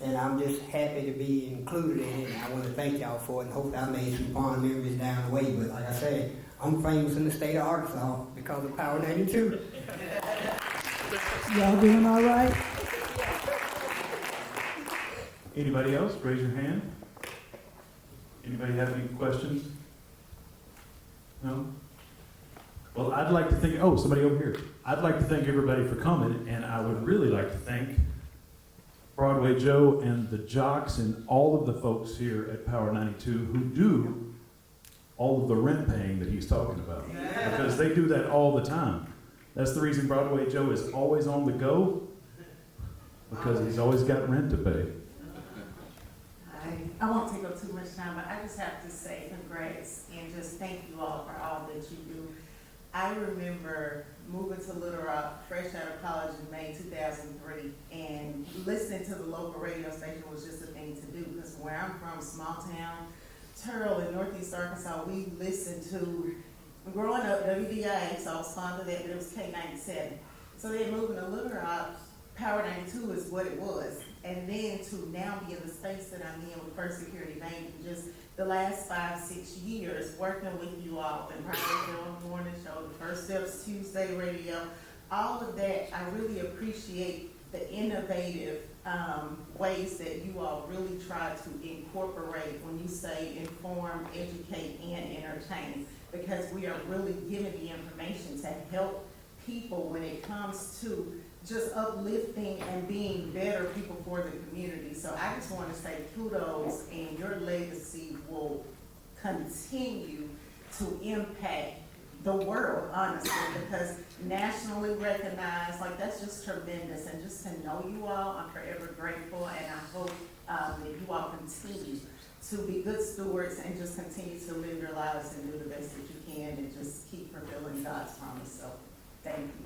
Speaker 11: And I'm just happy to be included in it, and I want to thank y'all for it, and hope I made some fond memories down the way. But like I said, I'm famous in the state of Arkansas because of Power 92.
Speaker 6: Y'all doing all right?
Speaker 2: Anybody else? Raise your hand. Anybody have any questions? No? Well, I'd like to thank, somebody over here. I'd like to thank everybody for coming, and I would really like to thank Broadway Joe and the jocks and all of the folks here at Power 92 who do all of the rent paying that he's talking about. Because they do that all the time. That's the reason Broadway Joe is always on the go, because he's always got rent to pay.
Speaker 11: I
Speaker 12: I won't take up too much time, but I just have to say congrats and just thank you all for all that you do. I remember moving to Little Rock fresh out of college in May 2003, and listening to the local radio station was just a thing to do, because where I'm from, small town, Turl in Northeast Arkansas, we listened to, growing up, WDIA, so I was fond of that, but it was K97. So then moving to Little Rock, Power 92 is what it was. And then to now be in the space that I'm in with First Security Bank, and just the last 5-6 years working with you all, and Broadway Joe Morning Show, the First Steps Tuesday Radio, all of that, I really appreciate the innovative ways that you all really try to incorporate when you say inform, educate, and entertain, because we are really giving the information to help people when it comes to just uplifting and being better people for the community. So I just want to say kudos, and your legacy will continue to impact the world, honestly, because nationally recognized, like, that's just tremendous. And just to know you all, I'm forever grateful, and I hope that you all continue to be good stewards and just continue to live your lives and do the best that you can, and just keep fulfilling God's promise. So thank you.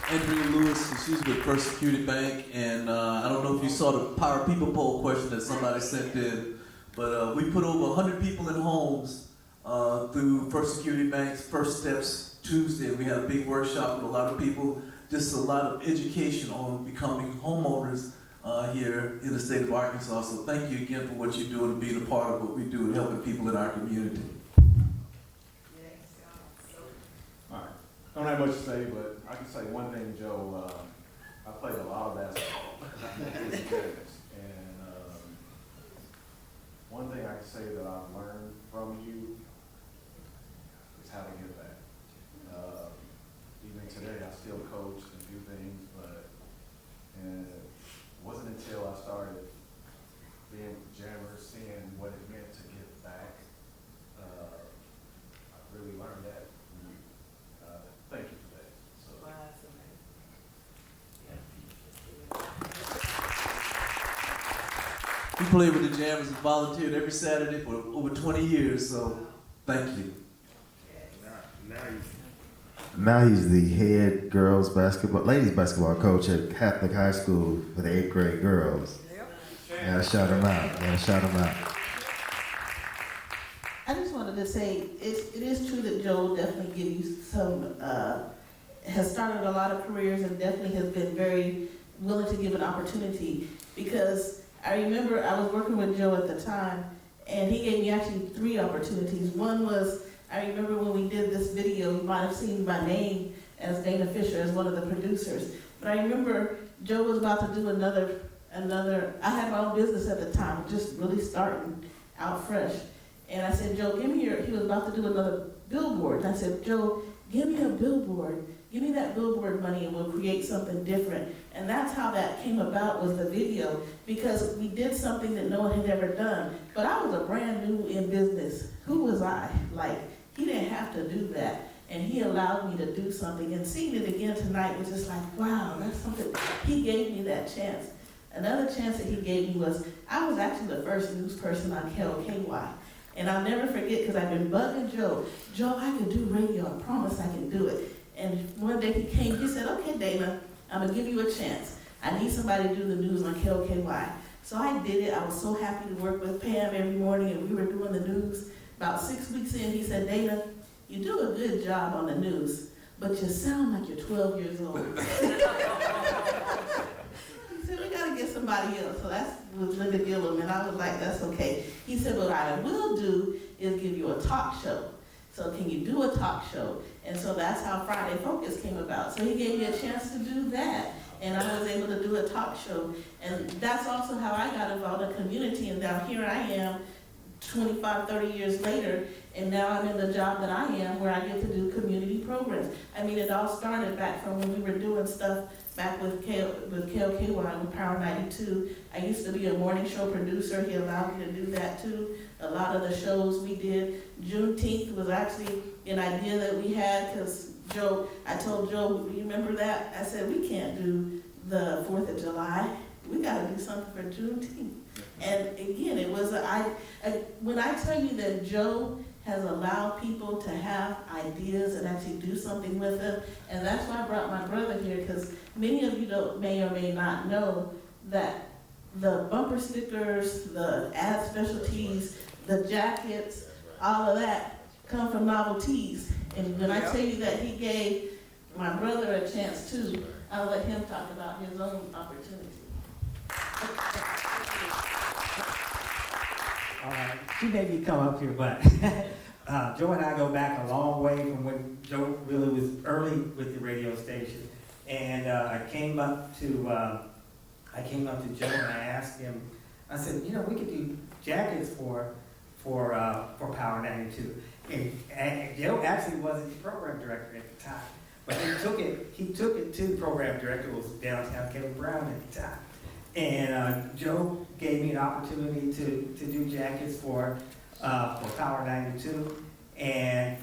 Speaker 5: Andrea Lewis, she's with Persecuted Bank, and I don't know if you saw the Power People poll question that somebody sent in, but we put over 100 people in homes through Persecuted Bank's First Steps Tuesday. We had a big workshop with a lot of people, just a lot of education on becoming homeowners here in the state of Arkansas. So thank you again for what you're doing and being a part of what we do and helping people in our community.
Speaker 13: Don't have much to say, but I can say one thing, Joe. I played a lot of basketball as a kid, and one thing I can say that I've learned from you is how to give back. Even today, I still coach and do things, but it wasn't until I started being with Jammer, seeing what it meant to give back, I really learned that from you. Thank you for that. So.
Speaker 12: Wow, that's amazing.
Speaker 5: We played with the Jammers and volunteered every Saturday for over 20 years, so thank you.
Speaker 7: Now he's the head ladies basketball coach at Catholic High School for the 8th grade girls. Yeah, shout him out.
Speaker 14: I just wanted to say, it is true that Joel definitely gives you some, has started a lot of careers and definitely has been very willing to give an opportunity, because I remember I was working with Joe at the time, and he gave me actually 3 opportunities. One was, I remember when we did this video, you might have seen my name as Dana Fisher as one of the producers, but I remember Joe was about to do another, I had my own business at the time, just really starting out fresh. And I said, Joe, he was about to do another billboard. And I said, Joe, give me a billboard. Give me that billboard money and we'll create something different. And that's how that came about, was the video, because we did something that no one had ever done. But I was a brand new in business. Who was I? Like, he didn't have to do that. And he allowed me to do something. And seeing it again tonight was just like, wow, that's something. He gave me that chance. Another chance that he gave me was, I was actually the first news person on KIPR. And I'll never forget, because I've been bugging Joe, I can do radio, I promise I can do it. And one day he came, he said, okay, Dana, I'm gonna give you a chance. I need somebody to do the news on KIPR. So I did it. I was so happy to work with Pam every morning, and we were doing the news. About 6 weeks in, he said, Dana, you do a good job on the news, but you sound like you're 12 years old. He said, we gotta get somebody else. So that was Linda Gillum, and I was like, that's okay. He said, what I will do is give you a talk show. So can you do a talk show? And so that's how Friday Focus came about. So he gave me a chance to do that, and I was able to do a talk show. And that's also how I got involved in the community, and now here I am 25, 30 years later, and now I'm in the job that I am, where I get to do community programs. I mean, it all started back from when we were doing stuff back with KLKY, with Power 92. I used to be a morning show producer. He allowed me to do that too. A lot of the shows we did. Juneteenth was actually an idea that we had, because I told Joe, you remember that? I said, we can't do the 4th of July. we got to do something for Juneteenth. And again, it was, when I tell you that Joe has allowed people to have ideas and actually do something with them, and that's why I brought my brother here, because many of you may or may not know that the bumper stickers, the ad specialties, the jackets, all of that come from novelties. And when I tell you that he gave my brother a chance too, I'll let him talk about his own opportunity.
Speaker 15: All right, she made me come up here, but Joe and I go back a long way from when Joe really was early with the radio station. And I came up to Joe and I asked him, I said, you know, we could do jackets for Power 92. And Joe actually wasn't the program director at the time, but he took it to the program director, who was downtown Kevin Brown at the time. And Joe gave me an opportunity to do jackets for Power 92, and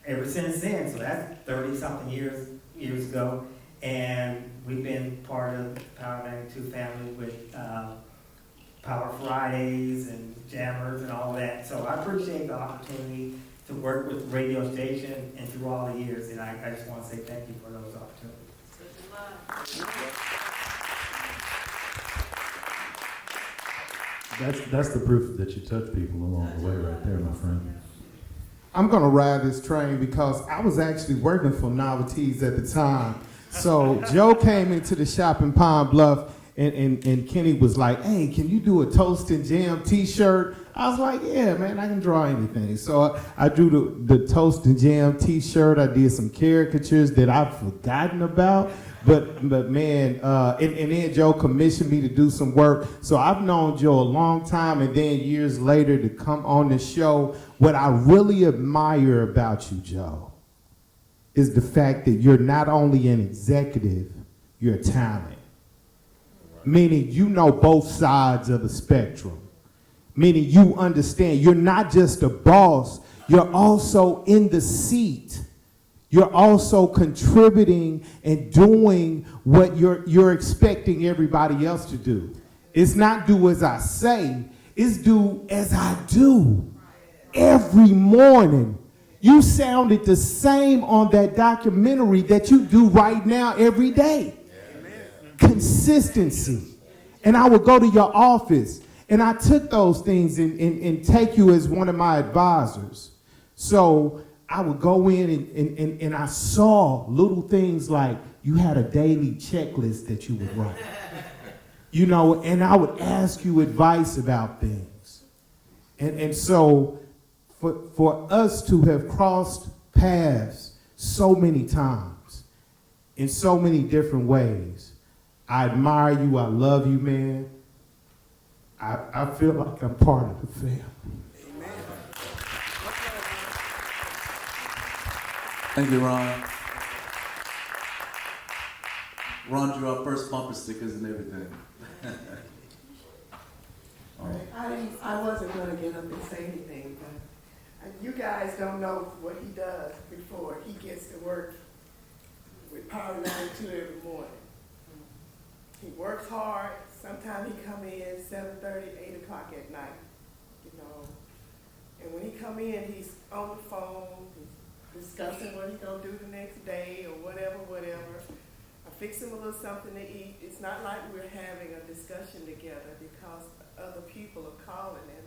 Speaker 15: ever since then, so that's 30-something years ago, and we've been part of the Power 92 family with Power Fridays and Jammers and all that. So I appreciate the opportunity to work with the radio station and through all the years, and I just want to say thank you for those opportunities.
Speaker 2: That's the proof that you touch people along the way right there, my friend.
Speaker 16: I'm gonna ride this train because I was actually working for Novelties at the time. So Joe came into the shop in Pine Bluff, and Kenny was like, hey, can you do a Toast and Jam t-shirt? I was like, yeah, man, I can draw anything. So I drew the Toast and Jam t-shirt. I did some caricatures that I've forgotten about. But man, and then Joe commissioned me to do some work. So I've known Joe a long time, and then years later to come on the show. What I really admire about you, Joe, is the fact that you're not only an executive, you're a talent. Meaning you know both sides of the spectrum. Meaning you understand you're not just a boss, you're also in the seat. You're also contributing and doing what you're expecting everybody else to do. It's not do as I say, it's do as I do. Every morning, you sounded the same on that documentary that you do right now every day. Consistency. And I would go to your office, and I took those things and take you as one of my advisors. So I would go in and I saw little things like you had a daily checklist that you would write. You know, and I would ask you advice about things. And so for us to have crossed paths so many times in so many different ways, I admire you, I love you, man. I feel like I'm part of the family.
Speaker 5: Thank you, Ron. Ron drew our first bumper stickers and everything.
Speaker 17: I wasn't going to get up and say anything, but you guys don't know what he does before he gets to work with Power 92 every morning. He works hard. Sometimes he come in 7:30, 8 o'clock at night, you know. And when he come in, he's on the phone, discussing what he's gonna do the next day or whatever. I fix him a little something to eat. It's not like we're having a discussion together because other people are calling him,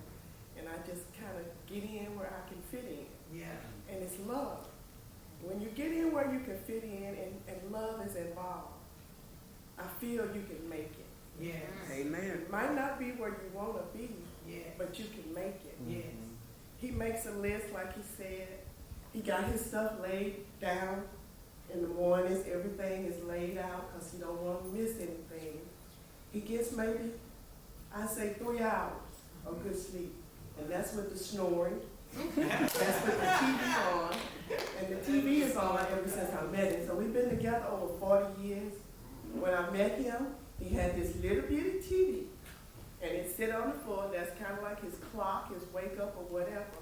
Speaker 17: and I just kind of get in where I can fit in. Yeah. And it's love. When you get in where you can fit in and love is involved, I feel you can make it.
Speaker 11: Yes.
Speaker 17: Amen. It might not be where you want to be, but you can make it. Yes. He makes a list, like he said. He got his stuff laid down in the mornings. Everything is laid out because he don't want to miss anything. He gets maybe, I say 3 hours of good sleep. And that's with the snoring. That's with the TV on. And the TV is on ever since I met him. So we've been together over 40 years. When I met him, he had this little bitty TV. And it sit on the floor. That's kind of like his clock, his wake up or whatever.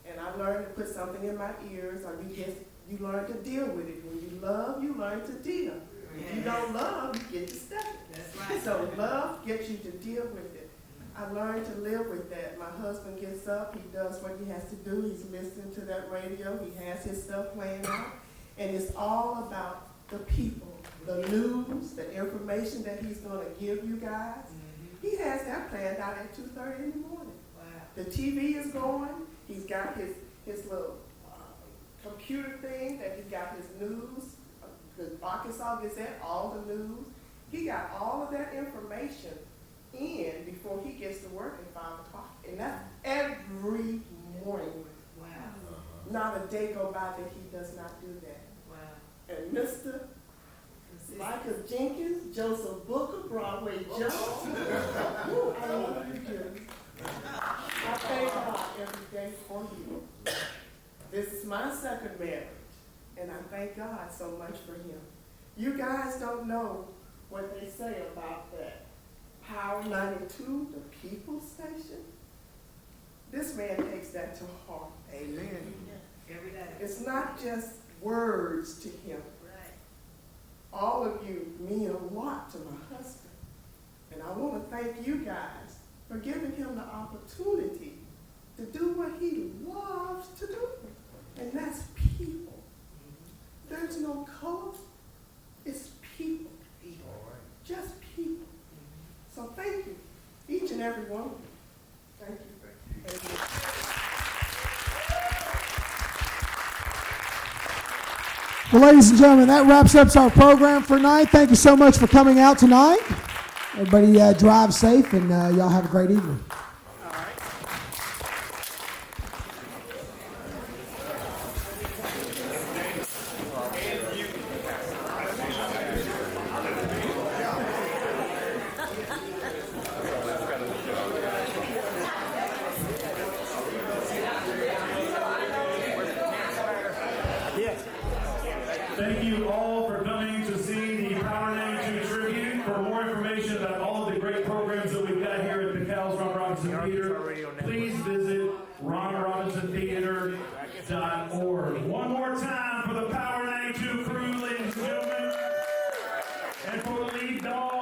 Speaker 17: And I learned to put something in my ears, or you learn to deal with it. When you love, you learn to deal. If you don't love, you get to stuff it. That's right. So love gets you to deal with it. I learned to live with that. My husband gets up, he does what he has to do. He's listening to that radio. He has his stuff playing out. And it's all about the people, the news, the information that he's going to give you guys. He has that planned out at 2:30 in the morning. Wow. The TV is going. He's got his little computer thing that he got his news, the Arkansas Gazette, all the news. He got all of that information in before he gets to work at 5 o'clock. And that's every morning. Wow. Not a day go by that he does not do that. Wow. And Mr. Michael Jenkins, Joseph Booker, Broadway Joe. Ooh, I love you, Jim. I thank God every day for you. This is my second marriage, and I thank God so much for him. You guys don't know what they say about that. Power 92, the People Station. This man takes that to heart. Amen. Every day. It's not just words to him. Right. All of you mean a lot to my husband. And I want to thank you guys for giving him the opportunity to do what he loves to do. And that's people. There's no color. It's people. Just people. So thank you, each and every one of you. Thank you.
Speaker 1: Well, ladies and gentlemen, that wraps up our program for tonight. Thank you so much for coming out tonight. Everybody drive safe, and y'all have a great evening.
Speaker 2: Thank you all for coming to see the Power 92 tribute. For more information about all of the great programs that we've got here at the Cal Ron Robinson Theater, please visit ronrobinsontheater.org. One more time for the Power 92 crew, ladies and gentlemen. And for the lead dog,